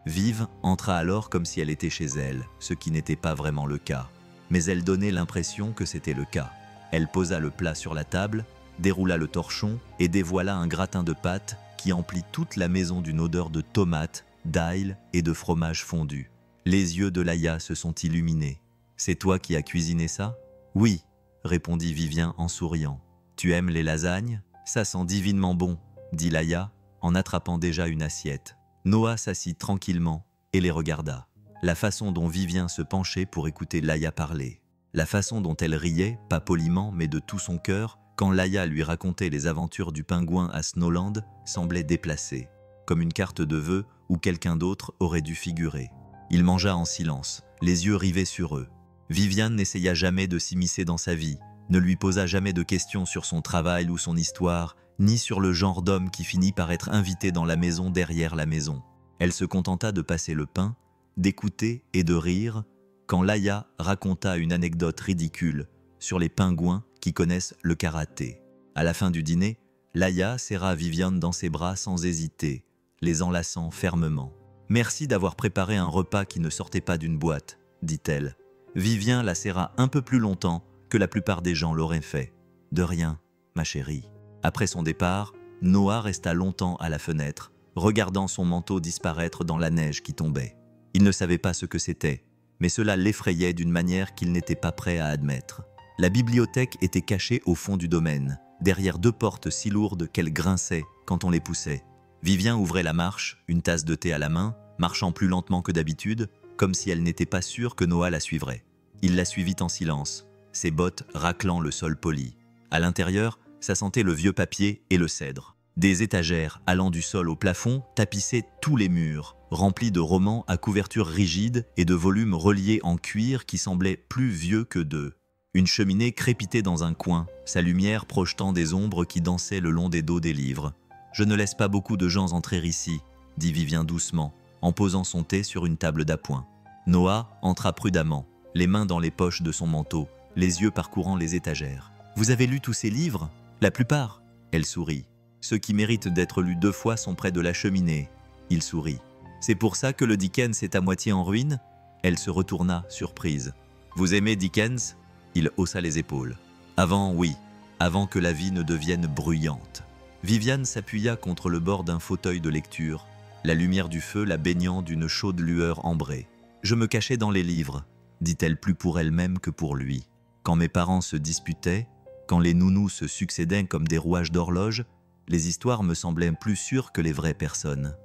Vive entra alors comme si elle était chez elle, ce qui n'était pas vraiment le cas. Mais elle donnait l'impression que c'était le cas. Elle posa le plat sur la table, déroula le torchon et dévoila un gratin de pâtes qui emplit toute la maison d'une odeur de tomates, d'ail et de fromage fondu. Les yeux de Laïa se sont illuminés. « C'est toi qui as cuisiné ça ?»« Oui, » répondit Vivien en souriant. « Tu aimes les lasagnes ? Ça sent divinement bon, » dit Laïa en attrapant déjà une assiette. Noah s'assit tranquillement et les regarda. La façon dont Vivien se penchait pour écouter Laïa parler. La façon dont elle riait, pas poliment mais de tout son cœur, quand Laïa lui racontait les aventures du pingouin à Snowland, semblait déplacée, comme une carte de vœux où quelqu'un d'autre aurait dû figurer. Il mangea en silence, les yeux rivés sur eux. Vivien n'essaya jamais de s'immiscer dans sa vie, ne lui posa jamais de questions sur son travail ou son histoire, ni sur le genre d'homme qui finit par être invité dans la maison derrière la maison. Elle se contenta de passer le pain, d'écouter et de rire, quand Laïa raconta une anecdote ridicule sur les pingouins qui connaissent le karaté. À la fin du dîner, Laïa serra Vivien dans ses bras sans hésiter, les enlaçant fermement. « Merci d'avoir préparé un repas qui ne sortait pas d'une boîte, » dit-elle. Vivien la serra un peu plus longtemps que la plupart des gens l'auraient fait. « De rien, ma chérie. » Après son départ, Noah resta longtemps à la fenêtre, regardant son manteau disparaître dans la neige qui tombait. Il ne savait pas ce que c'était, mais cela l'effrayait d'une manière qu'il n'était pas prêt à admettre. La bibliothèque était cachée au fond du domaine, derrière deux portes si lourdes qu'elles grinçaient quand on les poussait. Vivien ouvrait la marche, une tasse de thé à la main, marchant plus lentement que d'habitude, comme si elle n'était pas sûre que Noah la suivrait. Il la suivit en silence, ses bottes raclant le sol poli. À l'intérieur, ça sentait le vieux papier et le cèdre. Des étagères allant du sol au plafond tapissaient tous les murs, remplis de romans à couverture rigide et de volumes reliés en cuir qui semblaient plus vieux que d'eux. Une cheminée crépitait dans un coin, sa lumière projetant des ombres qui dansaient le long des dos des livres. « Je ne laisse pas beaucoup de gens entrer ici, » dit Vivien doucement, en posant son thé sur une table d'appoint. Noah entra prudemment, les mains dans les poches de son manteau, les yeux parcourant les étagères. « Vous avez lu tous ces livres ? La plupart ?» Elle sourit. « Ceux qui méritent d'être lus 2 fois sont près de la cheminée. » Il sourit. « C'est pour ça que le Dickens est à moitié en ruine ?» Elle se retourna, surprise. « Vous aimez Dickens ?» Il haussa les épaules. « Avant, oui. Avant que la vie ne devienne bruyante. » Viviane s'appuya contre le bord d'un fauteuil de lecture, la lumière du feu la baignant d'une chaude lueur ambrée. « Je me cachais dans les livres, » dit-elle plus pour elle-même que pour lui. Quand mes parents se disputaient, quand les nounous se succédaient comme des rouages d'horloge, les histoires me semblaient plus sûres que les vraies personnes.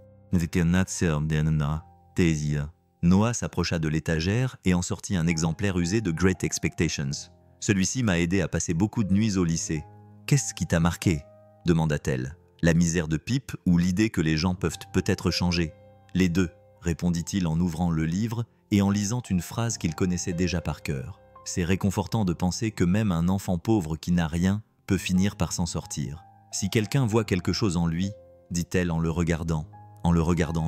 Noah s'approcha de l'étagère et en sortit un exemplaire usé de Great Expectations. Celui-ci m'a aidé à passer beaucoup de nuits au lycée. « Qu'est-ce qui t'a marqué ?» demanda-t-elle. « La misère de Pip ou l'idée que les gens peuvent peut-être changer ?»« Les deux, » répondit-il en ouvrant le livre et en lisant une phrase qu'il connaissait déjà par cœur. C'est réconfortant de penser que même un enfant pauvre qui n'a rien peut finir par s'en sortir. Si quelqu'un voit quelque chose en lui, dit-elle en le regardant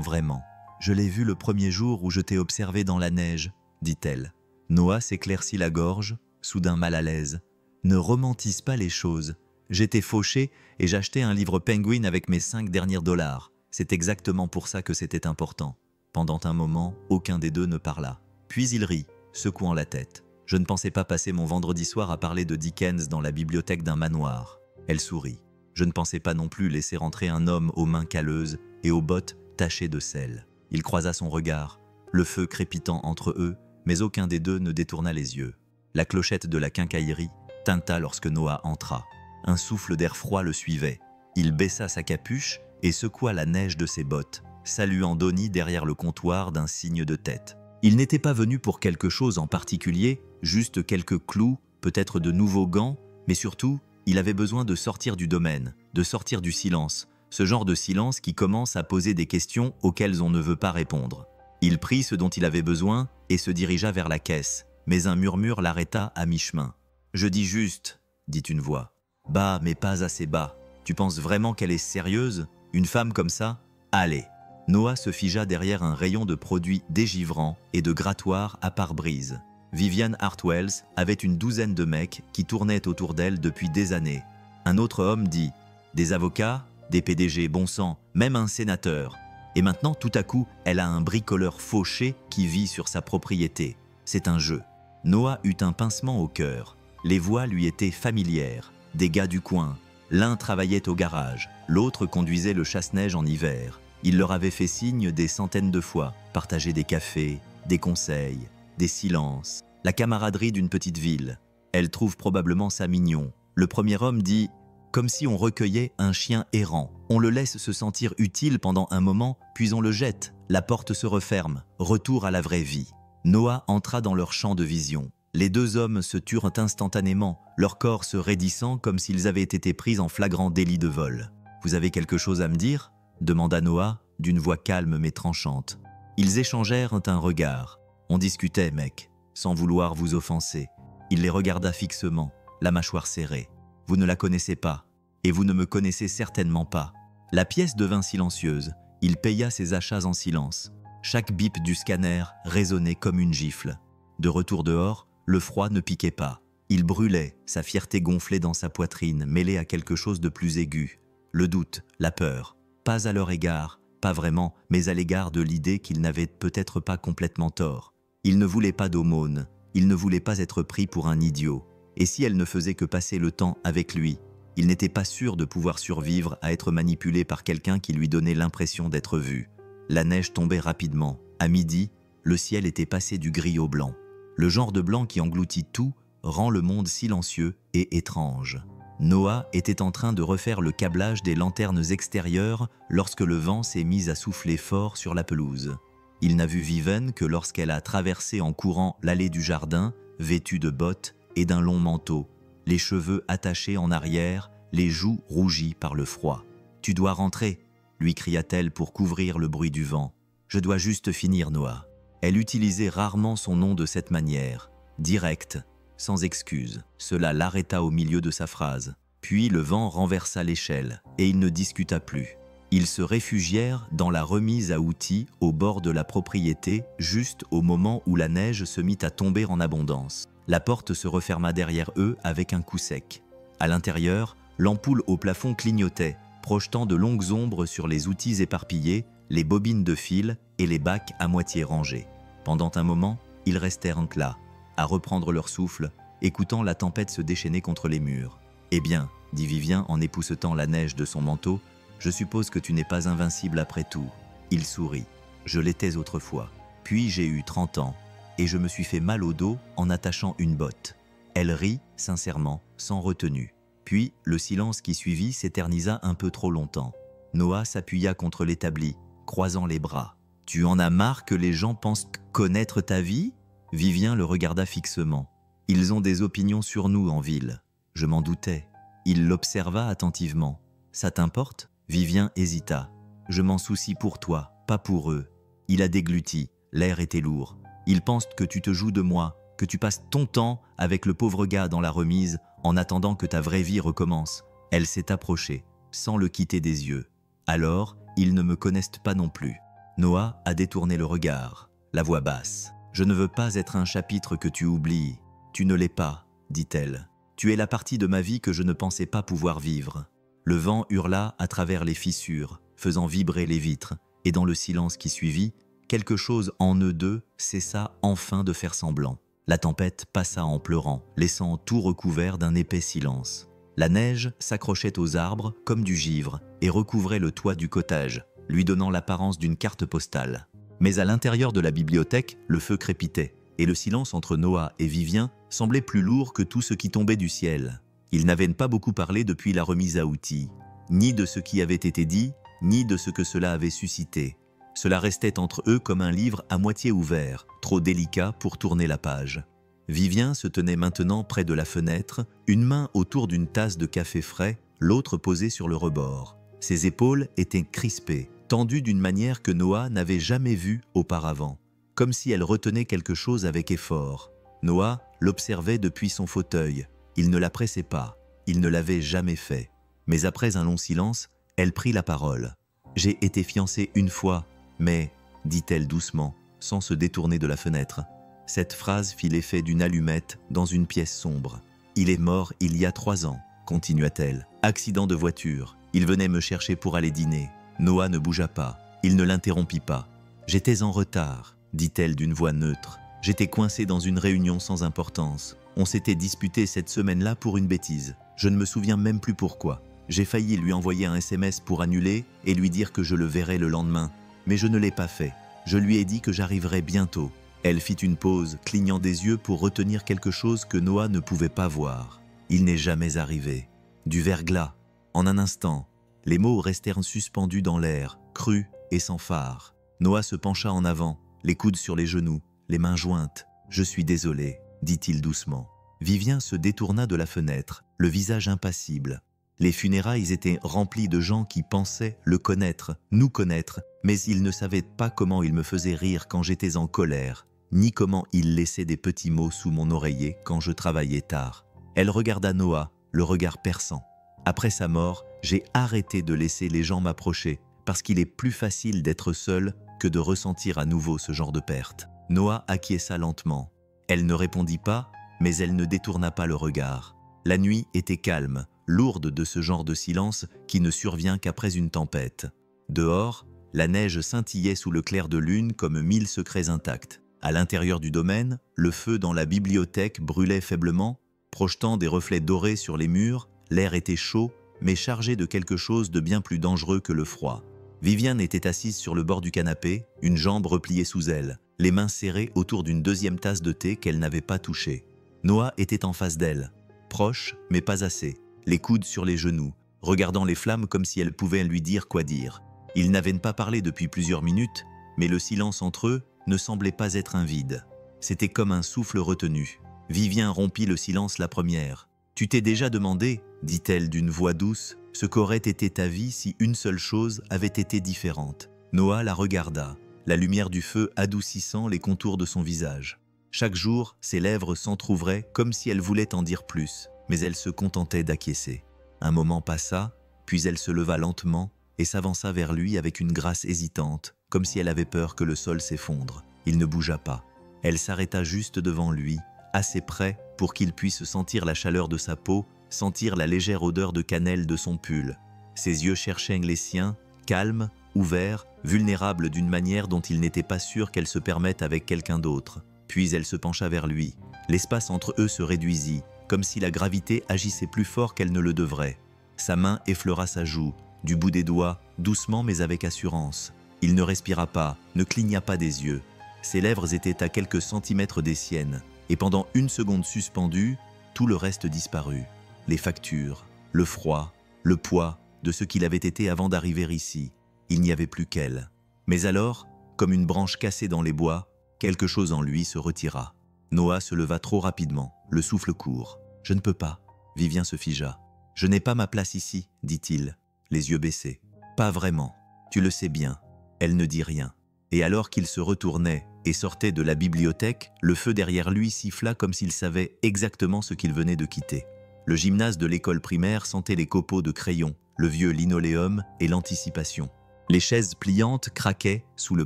vraiment. Je l'ai vu le premier jour où je t'ai observé dans la neige, dit-elle. Noah s'éclaircit la gorge, soudain mal à l'aise. Ne romantise pas les choses. J'étais fauché et j'achetais un livre Penguin avec mes 5 derniers $. C'est exactement pour ça que c'était important. Pendant un moment, aucun des deux ne parla. Puis il rit, secouant la tête. Je ne pensais pas passer mon vendredi soir à parler de Dickens dans la bibliothèque d'un manoir. Elle sourit. Je ne pensais pas non plus laisser rentrer un homme aux mains calleuses et aux bottes tachées de sel. Il croisa son regard, le feu crépitant entre eux, mais aucun des deux ne détourna les yeux. La clochette de la quincaillerie tinta lorsque Noah entra. Un souffle d'air froid le suivait. Il baissa sa capuche et secoua la neige de ses bottes, saluant Donnie derrière le comptoir d'un signe de tête. Il n'était pas venu pour quelque chose en particulier, juste quelques clous, peut-être de nouveaux gants, mais surtout, il avait besoin de sortir du domaine, de sortir du silence, ce genre de silence qui commence à poser des questions auxquelles on ne veut pas répondre. Il prit ce dont il avait besoin et se dirigea vers la caisse, mais un murmure l'arrêta à mi-chemin. « Je dis juste, » dit une voix. « Bas, mais pas assez bas. Tu penses vraiment qu'elle est sérieuse? Une femme comme ça? Allez !» Noah se figea derrière un rayon de produits dégivrants et de grattoirs à pare-brise. Viviane Hartwells avait une douzaine de mecs qui tournaient autour d'elle depuis des années. Un autre homme dit « Des avocats, des PDG, bon sang, même un sénateur. » Et maintenant, tout à coup, elle a un bricoleur fauché qui vit sur sa propriété. C'est un jeu. Noah eut un pincement au cœur. Les voix lui étaient familières. Des gars du coin. L'un travaillait au garage, l'autre conduisait le chasse-neige en hiver. Il leur avait fait signe des centaines de fois, partagé des cafés, des conseils, des silences, la camaraderie d'une petite ville. Elle trouve probablement ça mignon. Le premier homme dit « Comme si on recueillait un chien errant. On le laisse se sentir utile pendant un moment, puis on le jette. La porte se referme. Retour à la vraie vie. » Noah entra dans leur champ de vision. Les deux hommes se turent instantanément, leur corps se raidissant comme s'ils avaient été pris en flagrant délit de vol. « Vous avez quelque chose à me dire ?» demanda Noah, d'une voix calme mais tranchante. Ils échangèrent un regard. On discutait, mec, sans vouloir vous offenser. Il les regarda fixement, la mâchoire serrée. Vous ne la connaissez pas, et vous ne me connaissez certainement pas. La pièce devint silencieuse. Il paya ses achats en silence. Chaque bip du scanner résonnait comme une gifle. De retour dehors, le froid ne piquait pas. Il brûlait, sa fierté gonflée dans sa poitrine, mêlée à quelque chose de plus aigu. Le doute, la peur. Pas à leur égard, pas vraiment, mais à l'égard de l'idée qu'ils n'avaient peut-être pas complètement tort. Il ne voulait pas d'aumône, il ne voulait pas être pris pour un idiot. Et si elle ne faisait que passer le temps avec lui, il n'était pas sûr de pouvoir survivre à être manipulé par quelqu'un qui lui donnait l'impression d'être vu. La neige tombait rapidement. À midi, le ciel était passé du gris au blanc. Le genre de blanc qui engloutit tout rend le monde silencieux et étrange. Noah était en train de refaire le câblage des lanternes extérieures lorsque le vent s'est mis à souffler fort sur la pelouse. Il n'a vu Viviane que lorsqu'elle a traversé en courant l'allée du jardin, vêtue de bottes et d'un long manteau, les cheveux attachés en arrière, les joues rougies par le froid. « Tu dois rentrer !» lui cria-t-elle pour couvrir le bruit du vent. « Je dois juste finir, Noah. » Elle utilisait rarement son nom de cette manière, directe, sans excuse. Cela l'arrêta au milieu de sa phrase. Puis le vent renversa l'échelle et il ne discuta plus. Ils se réfugièrent dans la remise à outils au bord de la propriété, juste au moment où la neige se mit à tomber en abondance. La porte se referma derrière eux avec un coup sec. À l'intérieur, l'ampoule au plafond clignotait, projetant de longues ombres sur les outils éparpillés, les bobines de fil et les bacs à moitié rangés. Pendant un moment, ils restèrent là, à reprendre leur souffle, écoutant la tempête se déchaîner contre les murs. « Eh bien, » dit Vivien en époussetant la neige de son manteau, « je suppose que tu n'es pas invincible après tout. » Il sourit. « Je l'étais autrefois. Puis j'ai eu 30 ans, et je me suis fait mal au dos en attachant une botte. » Elle rit, sincèrement, sans retenue. Puis, le silence qui suivit s'éternisa un peu trop longtemps. Noah s'appuya contre l'établi, croisant les bras. « Tu en as marre que les gens pensent connaître ta vie ?» Vivien le regarda fixement. « Ils ont des opinions sur nous en ville. » Je m'en doutais. Il l'observa attentivement. « Ça t'importe ?» Vivien hésita. « Je m'en soucie pour toi, pas pour eux. » Il a dégluti. L'air était lourd. « Ils pensent que tu te joues de moi, que tu passes ton temps avec le pauvre gars dans la remise en attendant que ta vraie vie recommence. » Elle s'est approchée, sans le quitter des yeux. « Alors, ils ne me connaissent pas non plus. » Noah a détourné le regard, la voix basse. « Je ne veux pas être un chapitre que tu oublies. Tu ne l'es pas, dit-elle. Tu es la partie de ma vie que je ne pensais pas pouvoir vivre. » Le vent hurla à travers les fissures, faisant vibrer les vitres, et dans le silence qui suivit, quelque chose en eux deux cessa enfin de faire semblant. La tempête passa en pleurant, laissant tout recouvert d'un épais silence. La neige s'accrochait aux arbres comme du givre et recouvrait le toit du cottage, lui donnant l'apparence d'une carte postale. Mais à l'intérieur de la bibliothèque, le feu crépitait, et le silence entre Noah et Vivien semblait plus lourd que tout ce qui tombait du ciel. Ils n'avaient pas beaucoup parlé depuis la remise à outils, ni de ce qui avait été dit, ni de ce que cela avait suscité. Cela restait entre eux comme un livre à moitié ouvert, trop délicat pour tourner la page. Vivien se tenait maintenant près de la fenêtre, une main autour d'une tasse de café frais, l'autre posée sur le rebord. Ses épaules étaient crispées, tendues d'une manière que Noah n'avait jamais vue auparavant, comme si elle retenait quelque chose avec effort. Noah l'observait depuis son fauteuil. Il ne la pressait pas, il ne l'avait jamais fait. Mais après un long silence, elle prit la parole. « J'ai été fiancée une fois, mais, dit-elle doucement, sans se détourner de la fenêtre. » Cette phrase fit l'effet d'une allumette dans une pièce sombre. « Il est mort il y a 3 ans, continua-t-elle. Accident de voiture. Il venait me chercher pour aller dîner. » Noah ne bougea pas. Il ne l'interrompit pas. « J'étais en retard, dit-elle d'une voix neutre. J'étais coincée dans une réunion sans importance. On s'était disputé cette semaine-là pour une bêtise. Je ne me souviens même plus pourquoi. J'ai failli lui envoyer un SMS pour annuler et lui dire que je le verrais le lendemain. Mais je ne l'ai pas fait. Je lui ai dit que j'arriverais bientôt. » Elle fit une pause, clignant des yeux pour retenir quelque chose que Noah ne pouvait pas voir. Il n'est jamais arrivé. Du verglas. En un instant, les mots restèrent suspendus dans l'air, crus et sans phare. Noah se pencha en avant, les coudes sur les genoux, les mains jointes. « Je suis désolé, » dit-il doucement. Vivien se détourna de la fenêtre, le visage impassible. Les funérailles étaient remplies de gens qui pensaient le connaître, nous connaître, mais ils ne savaient pas comment il me faisait rire quand j'étais en colère, ni comment il laissait des petits mots sous mon oreiller quand je travaillais tard. Elle regarda Noah, le regard perçant. Après sa mort, j'ai arrêté de laisser les gens m'approcher, parce qu'il est plus facile d'être seul que de ressentir à nouveau ce genre de perte. Noah acquiesça lentement. Elle ne répondit pas, mais elle ne détourna pas le regard. La nuit était calme, lourde de ce genre de silence qui ne survient qu'après une tempête. Dehors, la neige scintillait sous le clair de lune comme 1000 secrets intacts. À l'intérieur du domaine, le feu dans la bibliothèque brûlait faiblement, projetant des reflets dorés sur les murs. L'air était chaud, mais chargé de quelque chose de bien plus dangereux que le froid. Viviane était assise sur le bord du canapé, une jambe repliée sous elle, les mains serrées autour d'une deuxième tasse de thé qu'elle n'avait pas touchée. Noah était en face d'elle, proche, mais pas assez, les coudes sur les genoux, regardant les flammes comme si elles pouvaient lui dire quoi dire. Ils n'avaient pas parlé depuis plusieurs minutes, mais le silence entre eux ne semblait pas être un vide. C'était comme un souffle retenu. Vivien rompit le silence la première. « Tu t'es déjà demandé, dit-elle d'une voix douce, ce qu'aurait été ta vie si une seule chose avait été différente. » Noah la regarda, la lumière du feu adoucissant les contours de son visage. Chaque jour, ses lèvres s'entr'ouvraient comme si elle voulait en dire plus, mais elle se contentait d'acquiescer. Un moment passa, puis elle se leva lentement et s'avança vers lui avec une grâce hésitante, comme si elle avait peur que le sol s'effondre. Il ne bougea pas. Elle s'arrêta juste devant lui, assez près pour qu'il puisse sentir la chaleur de sa peau, sentir la légère odeur de cannelle de son pull. Ses yeux cherchaient les siens, calmes, ouverts, vulnérables d'une manière dont il n'était pas sûr qu'elle se permette avec quelqu'un d'autre. Puis elle se pencha vers lui. L'espace entre eux se réduisit, comme si la gravité agissait plus fort qu'elle ne le devrait. Sa main effleura sa joue, du bout des doigts, doucement mais avec assurance. Il ne respira pas, ne cligna pas des yeux. Ses lèvres étaient à quelques centimètres des siennes, et pendant une seconde suspendue, tout le reste disparut. Les factures, le froid, le poids de ce qu'il avait été avant d'arriver ici. Il n'y avait plus qu'elle. Mais alors, comme une branche cassée dans les bois, quelque chose en lui se retira. Noah se leva trop rapidement, le souffle court. « Je ne peux pas. » Vivien se figea. « Je n'ai pas ma place ici, dit-il, les yeux baissés. « Pas vraiment. Tu le sais bien. » Elle ne dit rien. Et alors qu'il se retournait et sortait de la bibliothèque, le feu derrière lui siffla comme s'il savait exactement ce qu'il venait de quitter. Le gymnase de l'école primaire sentait les copeaux de crayons, le vieux linoléum et l'anticipation. Les chaises pliantes craquaient sous le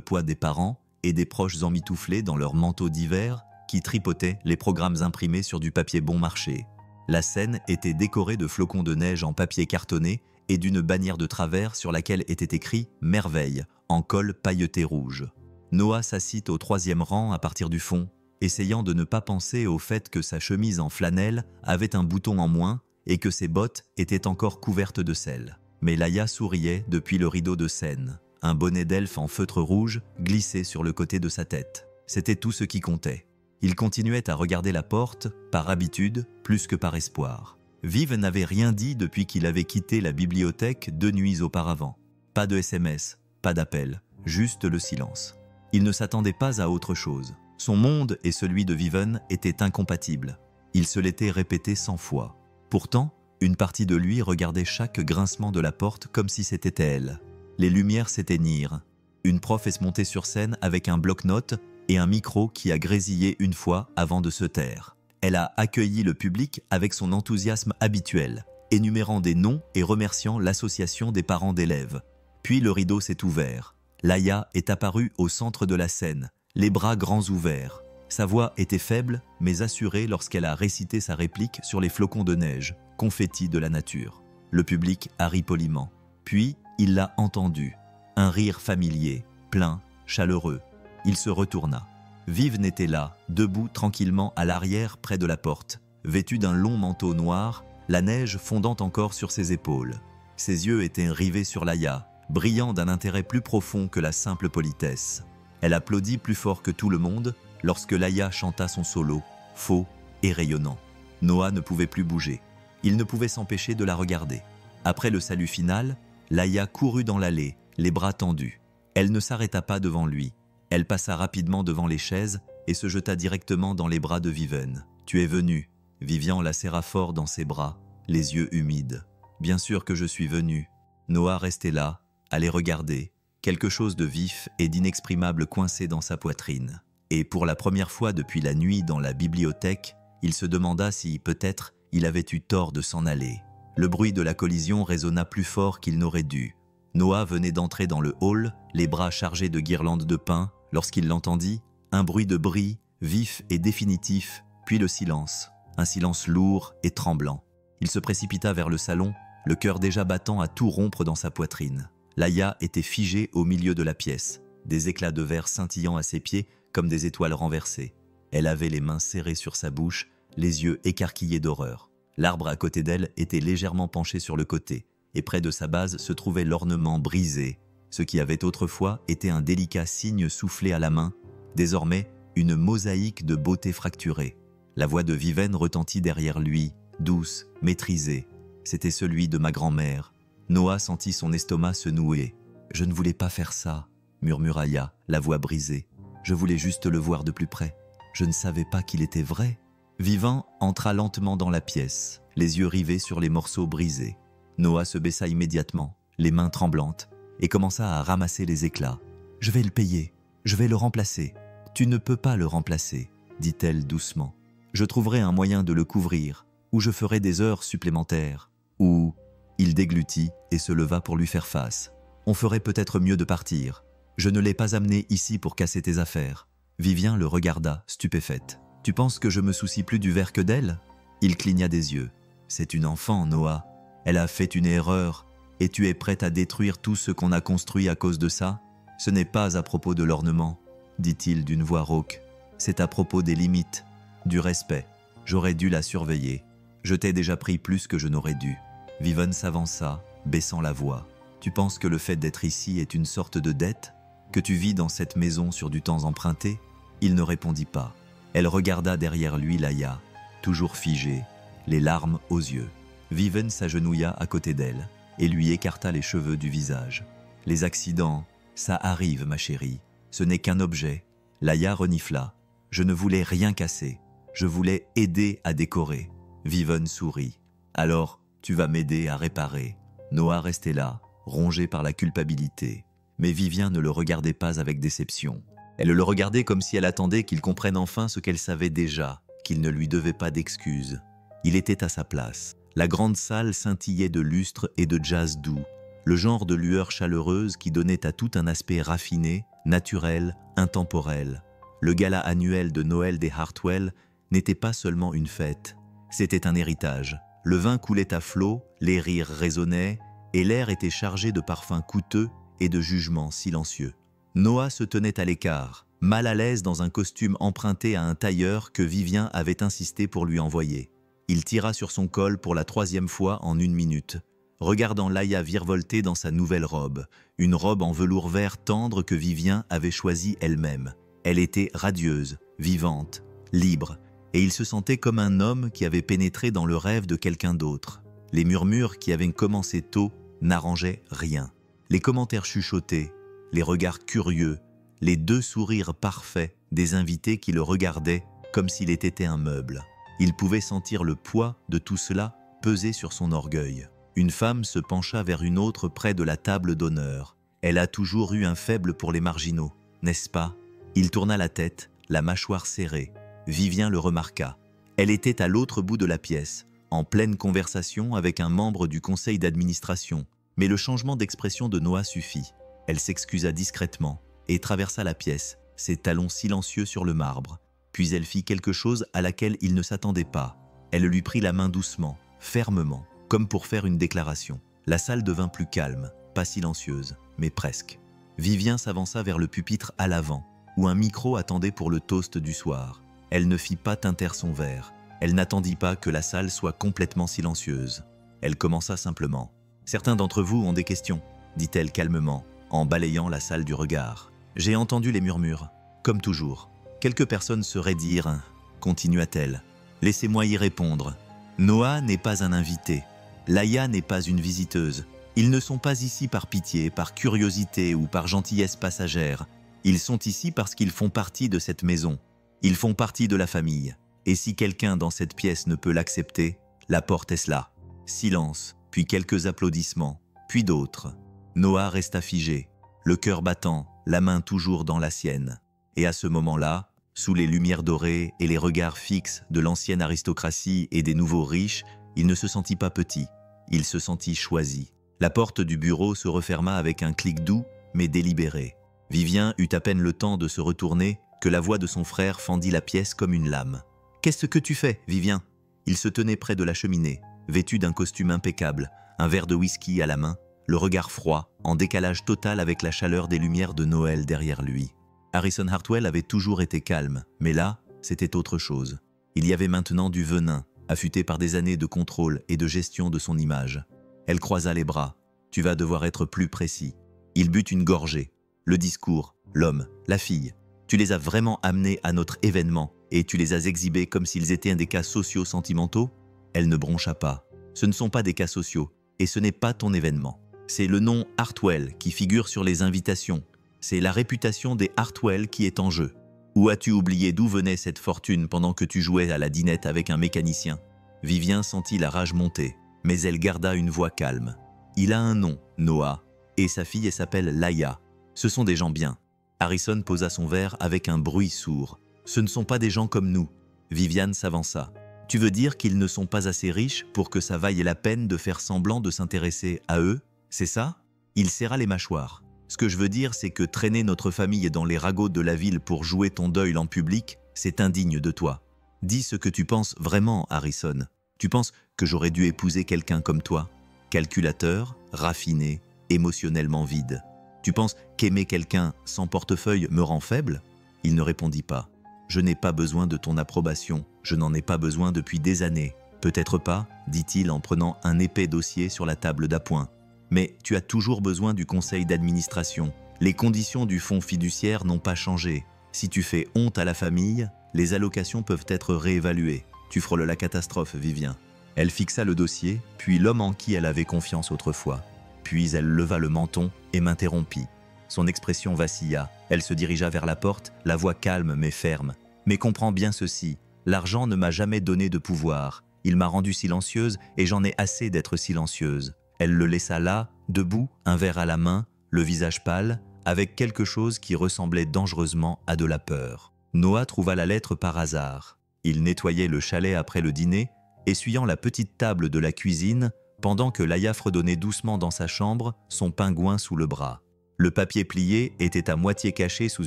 poids des parents et des proches emmitouflés dans leurs manteaux d'hiver qui tripotaient les programmes imprimés sur du papier bon marché. La scène était décorée de flocons de neige en papier cartonné et d'une bannière de travers sur laquelle était écrit « Merveille » en colle pailleté rouge. Noah s'assit au 3e rang à partir du fond, essayant de ne pas penser au fait que sa chemise en flanelle avait un bouton en moins et que ses bottes étaient encore couvertes de sel. Mais Laïa souriait depuis le rideau de scène. Un bonnet d'elfe en feutre rouge glissait sur le côté de sa tête. C'était tout ce qui comptait. Il continuait à regarder la porte, par habitude, plus que par espoir. Viv n'avait rien dit depuis qu'il avait quitté la bibliothèque 2 nuits auparavant. Pas de SMS, pas d'appel, juste le silence. Il ne s'attendait pas à autre chose. Son monde et celui de Viven étaient incompatibles. Il se l'était répété 100 fois. Pourtant, une partie de lui regardait chaque grincement de la porte comme si c'était elle. Les lumières s'éteignirent. Une prof est montée sur scène avec un bloc-notes et un micro qui a grésillé une fois avant de se taire. Elle a accueilli le public avec son enthousiasme habituel, énumérant des noms et remerciant l'association des parents d'élèves. Puis le rideau s'est ouvert. Laïa est apparue au centre de la scène, les bras grands ouverts. Sa voix était faible, mais assurée lorsqu'elle a récité sa réplique sur les flocons de neige, confettis de la nature. Le public a ri poliment. Puis, il l'a entendu. Un rire familier, plein, chaleureux. Il se retourna. Viv n'était là, debout tranquillement à l'arrière près de la porte, vêtue d'un long manteau noir, la neige fondant encore sur ses épaules. Ses yeux étaient rivés sur Laïa, brillant d'un intérêt plus profond que la simple politesse. Elle applaudit plus fort que tout le monde lorsque Laïa chanta son solo, faux et rayonnant. Noah ne pouvait plus bouger. Il ne pouvait s'empêcher de la regarder. Après le salut final, Laïa courut dans l'allée, les bras tendus. Elle ne s'arrêta pas devant lui. Elle passa rapidement devant les chaises et se jeta directement dans les bras de Viven. « Tu es venu !» Vivian la serra fort dans ses bras, les yeux humides. « Bien sûr que je suis venu. » Noah restait là, à les regarder, quelque chose de vif et d'inexprimable coincé dans sa poitrine. Et pour la première fois depuis la nuit dans la bibliothèque, il se demanda si, peut-être, il avait eu tort de s'en aller. Le bruit de la collision résonna plus fort qu'il n'aurait dû. Noah venait d'entrer dans le hall, les bras chargés de guirlandes de pin, lorsqu'il l'entendit, un bruit de bris, vif et définitif, puis le silence, un silence lourd et tremblant. Il se précipita vers le salon, le cœur déjà battant à tout rompre dans sa poitrine. Laïa était figée au milieu de la pièce, des éclats de verre scintillant à ses pieds comme des étoiles renversées. Elle avait les mains serrées sur sa bouche, les yeux écarquillés d'horreur. L'arbre à côté d'elle était légèrement penché sur le côté, et près de sa base se trouvait l'ornement brisé, ce qui avait autrefois été un délicat cygne soufflé à la main, désormais une mosaïque de beauté fracturée. La voix de Viven retentit derrière lui, douce, maîtrisée. C'était celui de ma grand-mère. Noah sentit son estomac se nouer. « Je ne voulais pas faire ça », murmura Laïa, la voix brisée. « Je voulais juste le voir de plus près. Je ne savais pas qu'il était vrai. » Viven entra lentement dans la pièce, les yeux rivés sur les morceaux brisés. Noah se baissa immédiatement, les mains tremblantes, et commença à ramasser les éclats. « Je vais le payer, je vais le remplacer. »« Tu ne peux pas le remplacer, » dit-elle doucement. « Je trouverai un moyen de le couvrir, ou je ferai des heures supplémentaires, ou... » Il déglutit et se leva pour lui faire face. On ferait peut-être mieux de partir. Je ne l'ai pas amené ici pour casser tes affaires. » Vivien le regarda, stupéfaite. « Tu penses que je me soucie plus du verre que d'elle ?» Il cligna des yeux. « C'est une enfant, Noah. Elle a fait une erreur, et tu es prête à détruire tout ce qu'on a construit à cause de ça? Ce n'est pas à propos de l'ornement, dit-il d'une voix rauque. C'est à propos des limites, du respect. J'aurais dû la surveiller. Je t'ai déjà pris plus que je n'aurais dû. » Vivien s'avança, baissant la voix. « Tu penses que le fait d'être ici est une sorte de dette? Que tu vis dans cette maison sur du temps emprunté ?» Il ne répondit pas. Elle regarda derrière lui Laïa, toujours figée, les larmes aux yeux. Vivien s'agenouilla à côté d'elle et lui écarta les cheveux du visage. « Les accidents, ça arrive, ma chérie. Ce n'est qu'un objet. » Laïa renifla. « Je ne voulais rien casser. Je voulais aider à décorer. » Vivien sourit. « Alors, tu vas m'aider à réparer. » Noah restait là, rongé par la culpabilité. Mais Vivien ne le regardait pas avec déception. Elle le regardait comme si elle attendait qu'il comprenne enfin ce qu'elle savait déjà, qu'il ne lui devait pas d'excuses. Il était à sa place. La grande salle scintillait de lustre et de jazz doux, le genre de lueur chaleureuse qui donnait à tout un aspect raffiné, naturel, intemporel. Le gala annuel de Noël des Hartwell n'était pas seulement une fête, c'était un héritage. Le vin coulait à flots, les rires résonnaient, et l'air était chargé de parfums coûteux et de jugements silencieux. Noah se tenait à l'écart, mal à l'aise dans un costume emprunté à un tailleur que Vivien avait insisté pour lui envoyer. Il tira sur son col pour la 3e fois en 1 minute, regardant Laïa virevolter dans sa nouvelle robe, une robe en velours vert tendre que Vivien avait choisie elle-même. Elle était radieuse, vivante, libre, et il se sentait comme un homme qui avait pénétré dans le rêve de quelqu'un d'autre. Les murmures qui avaient commencé tôt n'arrangeaient rien. Les commentaires chuchotés, les regards curieux, les 2 sourires parfaits des invités qui le regardaient comme s'il était un meuble. Il pouvait sentir le poids de tout cela peser sur son orgueil. Une femme se pencha vers une autre près de la table d'honneur. Elle a toujours eu un faible pour les marginaux, n'est-ce pas? Il tourna la tête, la mâchoire serrée. Vivien le remarqua. Elle était à l'autre bout de la pièce, en pleine conversation avec un membre du conseil d'administration. Mais le changement d'expression de Noah suffit. Elle s'excusa discrètement et traversa la pièce, ses talons silencieux sur le marbre. Puis elle fit quelque chose à laquelle il ne s'attendait pas. Elle lui prit la main doucement, fermement, comme pour faire une déclaration. La salle devint plus calme, pas silencieuse, mais presque. Vivien s'avança vers le pupitre à l'avant, où un micro attendait pour le toast du soir. Elle ne fit pas tinter son verre. Elle n'attendit pas que la salle soit complètement silencieuse. Elle commença simplement. « Certains d'entre vous ont des questions », dit-elle calmement, en balayant la salle du regard. « J'ai entendu les murmures, comme toujours. Quelques personnes se raidirent, continua-t-elle. Laissez-moi y répondre. Noah n'est pas un invité. Laïa n'est pas une visiteuse. Ils ne sont pas ici par pitié, par curiosité ou par gentillesse passagère. Ils sont ici parce qu'ils font partie de cette maison. Ils font partie de la famille. Et si quelqu'un dans cette pièce ne peut l'accepter, la porte est là. » Silence, puis quelques applaudissements, puis d'autres. Noah resta figé, le cœur battant, la main toujours dans la sienne. Et à ce moment-là, sous les lumières dorées et les regards fixes de l'ancienne aristocratie et des nouveaux riches, il ne se sentit pas petit, il se sentit choisi. La porte du bureau se referma avec un clic doux, mais délibéré. Vivien eut à peine le temps de se retourner que la voix de son frère fendit la pièce comme une lame. « Qu'est-ce que tu fais, Vivien ?» Il se tenait près de la cheminée, vêtu d'un costume impeccable, un verre de whisky à la main, le regard froid, en décalage total avec la chaleur des lumières de Noël derrière lui. Harrison Hartwell avait toujours été calme, mais là, c'était autre chose. Il y avait maintenant du venin, affûté par des années de contrôle et de gestion de son image. Elle croisa les bras. « Tu vas devoir être plus précis. » Il but une gorgée. Le discours, l'homme, la fille. Tu les as vraiment amenés à notre événement et tu les as exhibés comme s'ils étaient des cas sociaux sentimentaux? Elle ne broncha pas. Ce ne sont pas des cas sociaux et ce n'est pas ton événement. C'est le nom Hartwell qui figure sur les invitations. C'est la réputation des Hartwell qui est en jeu. Ou as-tu oublié d'où venait cette fortune pendant que tu jouais à la dinette avec un mécanicien? Vivien sentit la rage monter, mais elle garda une voix calme. Il a un nom, Noah, et sa fille s'appelle Laïa. Ce sont des gens bien. Harrison posa son verre avec un bruit sourd. Ce ne sont pas des gens comme nous. Viviane s'avança. Tu veux dire qu'ils ne sont pas assez riches pour que ça vaille la peine de faire semblant de s'intéresser à eux? C'est ça? Il serra les mâchoires. Ce que je veux dire, c'est que traîner notre famille dans les ragots de la ville pour jouer ton deuil en public, c'est indigne de toi. Dis ce que tu penses vraiment, Harrison. Tu penses que j'aurais dû épouser quelqu'un comme toi? Calculateur, raffiné, émotionnellement vide. Tu penses qu'aimer quelqu'un sans portefeuille me rend faible? Il ne répondit pas. Je n'ai pas besoin de ton approbation, je n'en ai pas besoin depuis des années. Peut-être pas, dit-il en prenant un épais dossier sur la table d'appoint. Mais tu as toujours besoin du conseil d'administration. Les conditions du fonds fiduciaire n'ont pas changé. Si tu fais honte à la famille, les allocations peuvent être réévaluées. Tu frôles la catastrophe, Vivien. Elle fixa le dossier, puis l'homme en qui elle avait confiance autrefois. Puis elle leva le menton et m'interrompit. Son expression vacilla. Elle se dirigea vers la porte, la voix calme mais ferme. Mais comprends bien ceci, l'argent ne m'a jamais donné de pouvoir. Il m'a rendue silencieuse et j'en ai assez d'être silencieuse. Elle le laissa là, debout, un verre à la main, le visage pâle, avec quelque chose qui ressemblait dangereusement à de la peur. Noah trouva la lettre par hasard. Il nettoyait le chalet après le dîner, essuyant la petite table de la cuisine, pendant que Laïa fredonnait doucement dans sa chambre, son pingouin sous le bras. Le papier plié était à moitié caché sous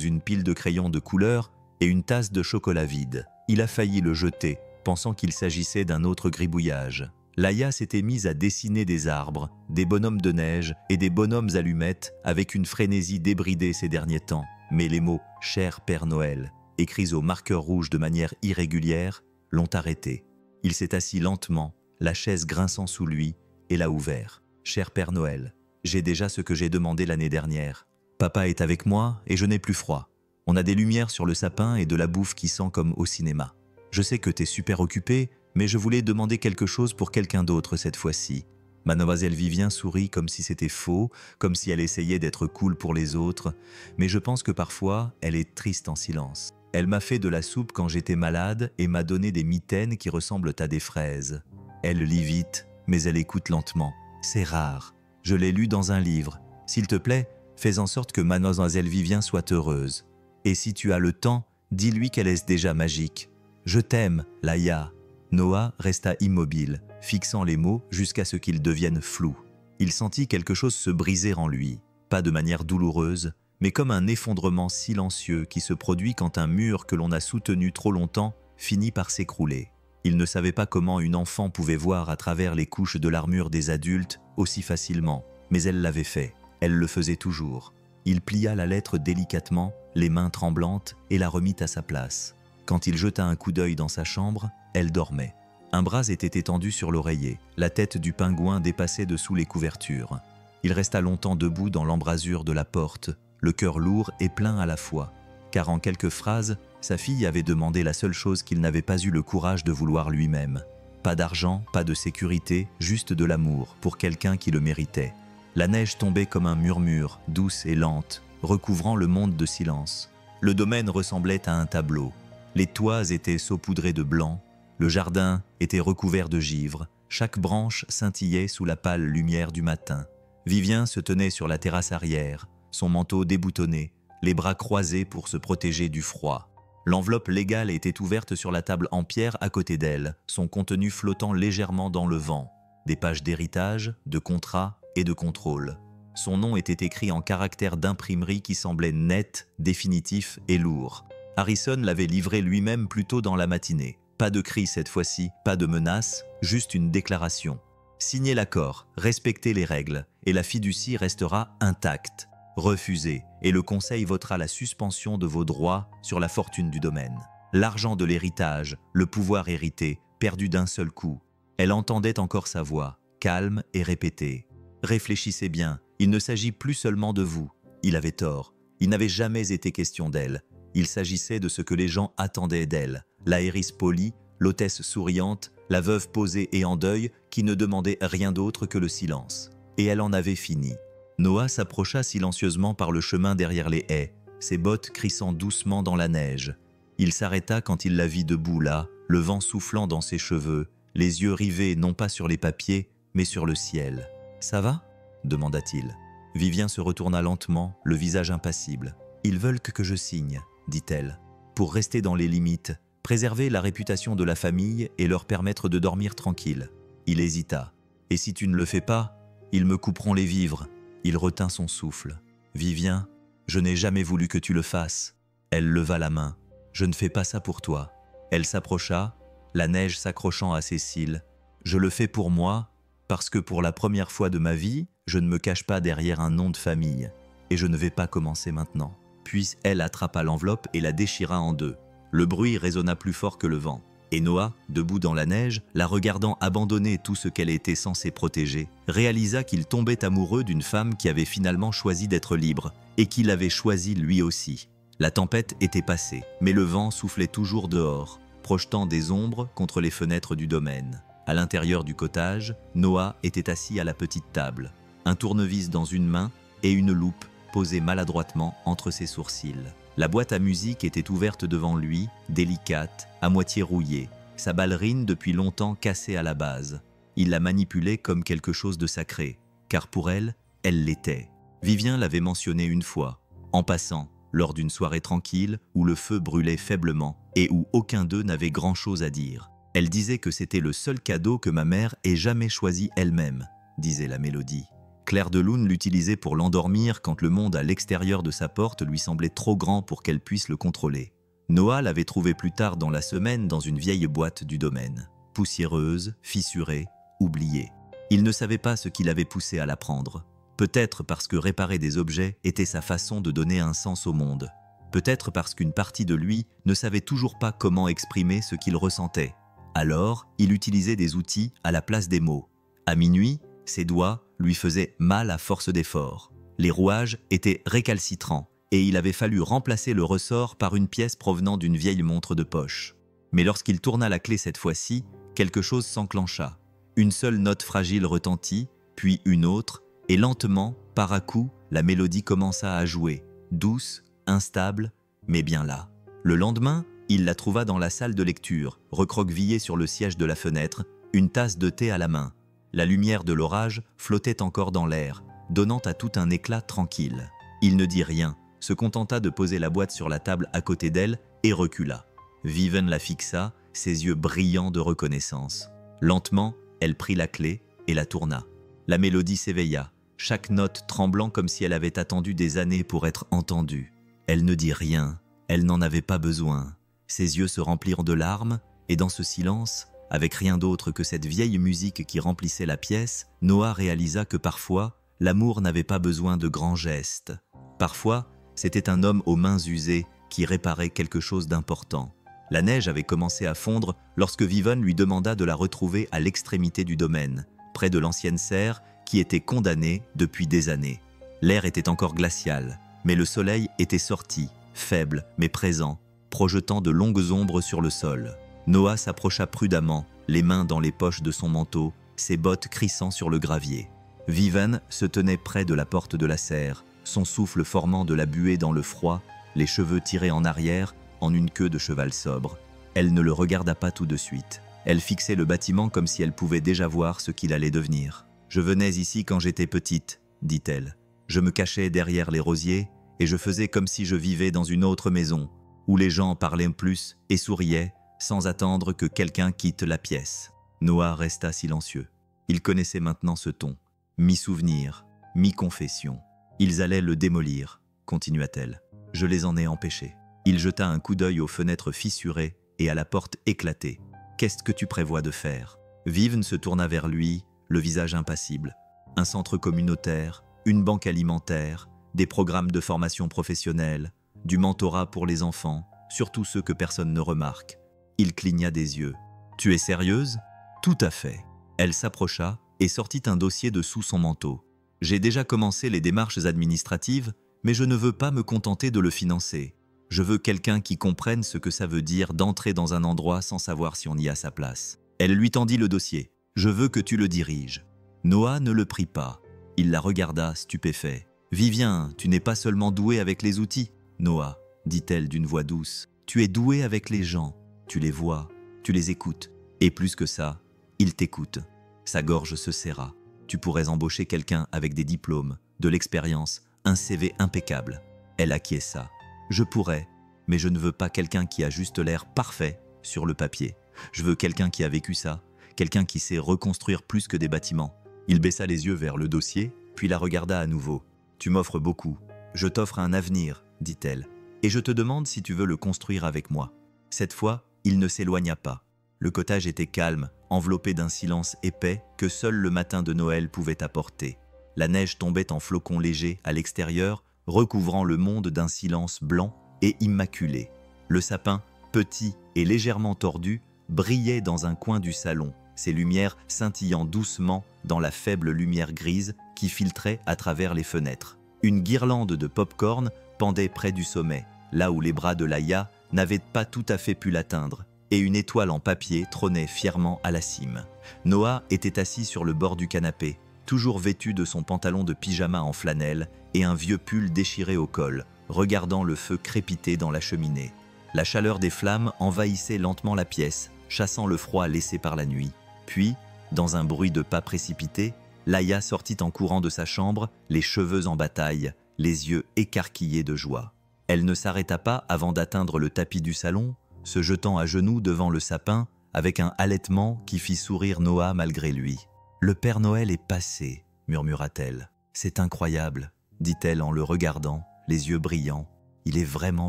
une pile de crayons de couleur et une tasse de chocolat vide. Il a failli le jeter, pensant qu'il s'agissait d'un autre gribouillage. Laïa s'était mise à dessiner des arbres, des bonhommes de neige et des bonhommes allumettes avec une frénésie débridée ces derniers temps. Mais les mots « Cher Père Noël », écrits au marqueur rouge de manière irrégulière, l'ont arrêté. Il s'est assis lentement, la chaise grinçant sous lui, et l'a ouvert. « Cher Père Noël, j'ai déjà ce que j'ai demandé l'année dernière. Papa est avec moi et je n'ai plus froid. On a des lumières sur le sapin et de la bouffe qui sent comme au cinéma. Je sais que t'es super occupé, mais je voulais demander quelque chose pour quelqu'un d'autre cette fois-ci. » Mademoiselle Vivien sourit comme si c'était faux, comme si elle essayait d'être cool pour les autres, mais je pense que parfois, elle est triste en silence. Elle m'a fait de la soupe quand j'étais malade et m'a donné des mitaines qui ressemblent à des fraises. Elle lit vite, mais elle écoute lentement. C'est rare. Je l'ai lu dans un livre. S'il te plaît, fais en sorte que Mademoiselle Vivien soit heureuse. Et si tu as le temps, dis-lui qu'elle est déjà magique. Je t'aime, Laïa. Noah resta immobile, fixant les mots jusqu'à ce qu'ils deviennent flous. Il sentit quelque chose se briser en lui, pas de manière douloureuse, mais comme un effondrement silencieux qui se produit quand un mur que l'on a soutenu trop longtemps finit par s'écrouler. Il ne savait pas comment une enfant pouvait voir à travers les couches de l'armure des adultes aussi facilement, mais elle l'avait fait. Elle le faisait toujours. Il plia la lettre délicatement, les mains tremblantes, et la remit à sa place. Quand il jeta un coup d'œil dans sa chambre, elle dormait. Un bras était étendu sur l'oreiller, la tête du pingouin dépassait dessous les couvertures. Il resta longtemps debout dans l'embrasure de la porte, le cœur lourd et plein à la fois, car en quelques phrases, sa fille avait demandé la seule chose qu'il n'avait pas eu le courage de vouloir lui-même. Pas d'argent, pas de sécurité, juste de l'amour, pour quelqu'un qui le méritait. La neige tombait comme un murmure, douce et lente, recouvrant le monde de silence. Le domaine ressemblait à un tableau. Les toits étaient saupoudrés de blanc, le jardin était recouvert de givre, chaque branche scintillait sous la pâle lumière du matin. Vivien se tenait sur la terrasse arrière, son manteau déboutonné, les bras croisés pour se protéger du froid. L'enveloppe légale était ouverte sur la table en pierre à côté d'elle, son contenu flottant légèrement dans le vent. Des pages d'héritage, de contrat et de contrôle. Son nom était écrit en caractères d'imprimerie qui semblaient nets, définitifs et lourds. Harrison l'avait livré lui-même plus tôt dans la matinée. Pas de cri cette fois-ci, pas de menace, juste une déclaration. Signez l'accord, respectez les règles, et la fiducie restera intacte. Refusez, et le Conseil votera la suspension de vos droits sur la fortune du domaine. L'argent de l'héritage, le pouvoir hérité, perdu d'un seul coup. Elle entendait encore sa voix, calme et répétée. Réfléchissez bien, il ne s'agit plus seulement de vous. Il avait tort, il n'avait jamais été question d'elle. Il s'agissait de ce que les gens attendaient d'elle. La hérisse polie, l'hôtesse souriante, la veuve posée et en deuil qui ne demandait rien d'autre que le silence. Et elle en avait fini. Noah s'approcha silencieusement par le chemin derrière les haies, ses bottes crissant doucement dans la neige. Il s'arrêta quand il la vit debout là, le vent soufflant dans ses cheveux, les yeux rivés non pas sur les papiers, mais sur le ciel. « Ça va » demanda-t-il. Vivien se retourna lentement, le visage impassible. « Ils veulent que je signe », dit-elle, « pour rester dans les limites, préserver la réputation de la famille et leur permettre de dormir tranquille. » Il hésita. « Et si tu ne le fais pas, ils me couperont les vivres. » Il retint son souffle. « Vivien, je n'ai jamais voulu que tu le fasses. » Elle leva la main. « Je ne fais pas ça pour toi. » Elle s'approcha, la neige s'accrochant à ses cils. « Je le fais pour moi, parce que pour la première fois de ma vie, je ne me cache pas derrière un nom de famille. Et je ne vais pas commencer maintenant. » Puis elle attrapa l'enveloppe et la déchira en deux. Le bruit résonna plus fort que le vent. Et Noah, debout dans la neige, la regardant abandonner tout ce qu'elle était censée protéger, réalisa qu'il tombait amoureux d'une femme qui avait finalement choisi d'être libre, et qu'il avait choisi lui aussi. La tempête était passée, mais le vent soufflait toujours dehors, projetant des ombres contre les fenêtres du domaine. À l'intérieur du cottage, Noah était assis à la petite table, un tournevis dans une main et une loupe posée maladroitement entre ses sourcils. La boîte à musique était ouverte devant lui, délicate, à moitié rouillée, sa ballerine depuis longtemps cassée à la base. Il la manipulait comme quelque chose de sacré, car pour elle, elle l'était. Vivien l'avait mentionné une fois, en passant, lors d'une soirée tranquille où le feu brûlait faiblement et où aucun d'eux n'avait grand-chose à dire. Elle disait que c'était le seul cadeau que ma mère ait jamais choisi elle-même, disait la mélodie. Claire de Lune l'utilisait pour l'endormir quand le monde à l'extérieur de sa porte lui semblait trop grand pour qu'elle puisse le contrôler. Noah l'avait trouvée plus tard dans la semaine dans une vieille boîte du domaine, poussiéreuse, fissurée, oubliée. Il ne savait pas ce qui l'avait poussé à la prendre. Peut-être parce que réparer des objets était sa façon de donner un sens au monde. Peut-être parce qu'une partie de lui ne savait toujours pas comment exprimer ce qu'il ressentait. Alors, il utilisait des outils à la place des mots. À minuit, ses doigts lui faisaient mal à force d'effort. Les rouages étaient récalcitrants et il avait fallu remplacer le ressort par une pièce provenant d'une vieille montre de poche. Mais lorsqu'il tourna la clé cette fois-ci, quelque chose s'enclencha. Une seule note fragile retentit, puis une autre, et lentement, par à coups, la mélodie commença à jouer, douce, instable, mais bien là. Le lendemain, il la trouva dans la salle de lecture, recroquevillée sur le siège de la fenêtre, une tasse de thé à la main. La lumière de l'orage flottait encore dans l'air, donnant à tout un éclat tranquille. Il ne dit rien, se contenta de poser la boîte sur la table à côté d'elle et recula. Viven la fixa, ses yeux brillants de reconnaissance. Lentement, elle prit la clé et la tourna. La mélodie s'éveilla, chaque note tremblant comme si elle avait attendu des années pour être entendue. Elle ne dit rien, elle n'en avait pas besoin. Ses yeux se remplirent de larmes et dans ce silence, avec rien d'autre que cette vieille musique qui remplissait la pièce, Noah réalisa que parfois, l'amour n'avait pas besoin de grands gestes. Parfois, c'était un homme aux mains usées qui réparait quelque chose d'important. La neige avait commencé à fondre lorsque Viven lui demanda de la retrouver à l'extrémité du domaine, près de l'ancienne serre qui était condamnée depuis des années. L'air était encore glacial, mais le soleil était sorti, faible mais présent, projetant de longues ombres sur le sol. Noah s'approcha prudemment, les mains dans les poches de son manteau, ses bottes crissant sur le gravier. Viven se tenait près de la porte de la serre, son souffle formant de la buée dans le froid, les cheveux tirés en arrière en une queue de cheval sobre. Elle ne le regarda pas tout de suite. Elle fixait le bâtiment comme si elle pouvait déjà voir ce qu'il allait devenir. « Je venais ici quand j'étais petite, » dit-elle. « Je me cachais derrière les rosiers et je faisais comme si je vivais dans une autre maison, où les gens parlaient plus et souriaient, sans attendre que quelqu'un quitte la pièce. » Noah resta silencieux. Il connaissait maintenant ce ton. Mi-souvenir, mi-confession. « Ils allaient le démolir, » continua-t-elle. « Je les en ai empêchés. » Il jeta un coup d'œil aux fenêtres fissurées et à la porte éclatée. « Qu'est-ce que tu prévois de faire ?» Viven se tourna vers lui, le visage impassible. Un centre communautaire, une banque alimentaire, des programmes de formation professionnelle, du mentorat pour les enfants, surtout ceux que personne ne remarque. Il cligna des yeux. « Tu es sérieuse ?»« Tout à fait. » Elle s'approcha et sortit un dossier de sous son manteau. « J'ai déjà commencé les démarches administratives, mais je ne veux pas me contenter de le financer. Je veux quelqu'un qui comprenne ce que ça veut dire d'entrer dans un endroit sans savoir si on y a sa place. » Elle lui tendit le dossier. « Je veux que tu le diriges. » Noah ne le prit pas. Il la regarda, stupéfait. « Vivien, tu n'es pas seulement doué avec les outils, Noah, dit-elle d'une voix douce. Tu es doué avec les gens. Tu les vois, tu les écoutes. Et plus que ça, ils t'écoutent. » Sa gorge se serra. « Tu pourrais embaucher quelqu'un avec des diplômes, de l'expérience, un CV impeccable. » Elle acquiesça. « Je pourrais, mais je ne veux pas quelqu'un qui a juste l'air parfait sur le papier. Je veux quelqu'un qui a vécu ça, quelqu'un qui sait reconstruire plus que des bâtiments. » Il baissa les yeux vers le dossier, puis la regarda à nouveau. « Tu m'offres beaucoup. Je t'offre un avenir, dit-elle, et je te demande si tu veux le construire avec moi. » Cette fois, il ne s'éloigna pas. Le cottage était calme, enveloppé d'un silence épais que seul le matin de Noël pouvait apporter. La neige tombait en flocons légers à l'extérieur, recouvrant le monde d'un silence blanc et immaculé. Le sapin, petit et légèrement tordu, brillait dans un coin du salon, ses lumières scintillant doucement dans la faible lumière grise qui filtrait à travers les fenêtres. Une guirlande de pop-corn pendait près du sommet, là où les bras de Laïa n'avaient pas tout à fait pu l'atteindre, et une étoile en papier trônait fièrement à la cime. Noah était assis sur le bord du canapé, toujours vêtu de son pantalon de pyjama en flanelle et un vieux pull déchiré au col, regardant le feu crépiter dans la cheminée. La chaleur des flammes envahissait lentement la pièce, chassant le froid laissé par la nuit. Puis, dans un bruit de pas précipité, Laïa sortit en courant de sa chambre, les cheveux en bataille, les yeux écarquillés de joie. Elle ne s'arrêta pas avant d'atteindre le tapis du salon, se jetant à genoux devant le sapin, avec un halètement qui fit sourire Noah malgré lui. « Le Père Noël est passé, murmura-t-elle. C'est incroyable, dit-elle en le regardant, les yeux brillants. Il est vraiment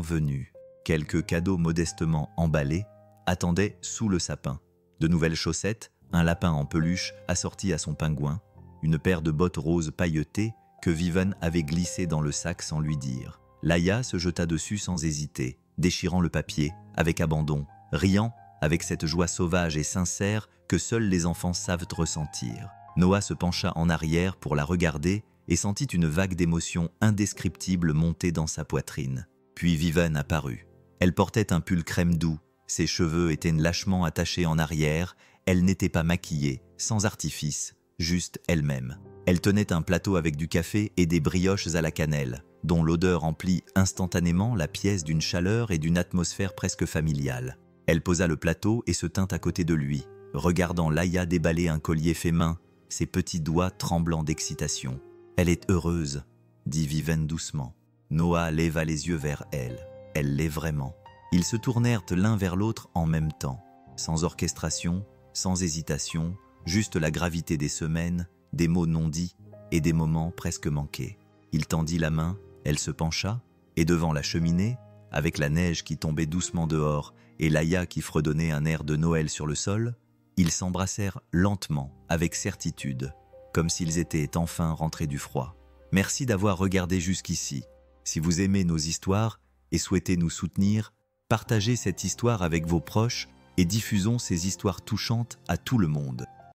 venu. » Quelques cadeaux modestement emballés attendaient sous le sapin. De nouvelles chaussettes, un lapin en peluche assorti à son pingouin, une paire de bottes roses pailletées que Viven avait glissées dans le sac sans lui dire. Laïa se jeta dessus sans hésiter, déchirant le papier avec abandon, riant avec cette joie sauvage et sincère que seuls les enfants savent ressentir. Noah se pencha en arrière pour la regarder et sentit une vague d'émotion indescriptible monter dans sa poitrine. Puis Viven apparut. Elle portait un pull crème doux, ses cheveux étaient lâchement attachés en arrière, elle n'était pas maquillée, sans artifice, juste elle-même. Elle tenait un plateau avec du café et des brioches à la cannelle, dont l'odeur emplit instantanément la pièce d'une chaleur et d'une atmosphère presque familiale. Elle posa le plateau et se tint à côté de lui, regardant Laïa déballer un collier fait main, ses petits doigts tremblants d'excitation. « Elle est heureuse, » dit Viven doucement. Noah leva les yeux vers elle. Elle l'est vraiment. Ils se tournèrent l'un vers l'autre en même temps, sans orchestration, sans hésitation, juste la gravité des semaines, des mots non dits et des moments presque manqués. Il tendit la main, elle se pencha, et devant la cheminée, avec la neige qui tombait doucement dehors et Laïa qui fredonnait un air de Noël sur le sol, ils s'embrassèrent lentement, avec certitude, comme s'ils étaient enfin rentrés du froid. Merci d'avoir regardé jusqu'ici. Si vous aimez nos histoires et souhaitez nous soutenir, partagez cette histoire avec vos proches et diffusons ces histoires touchantes à tout le monde.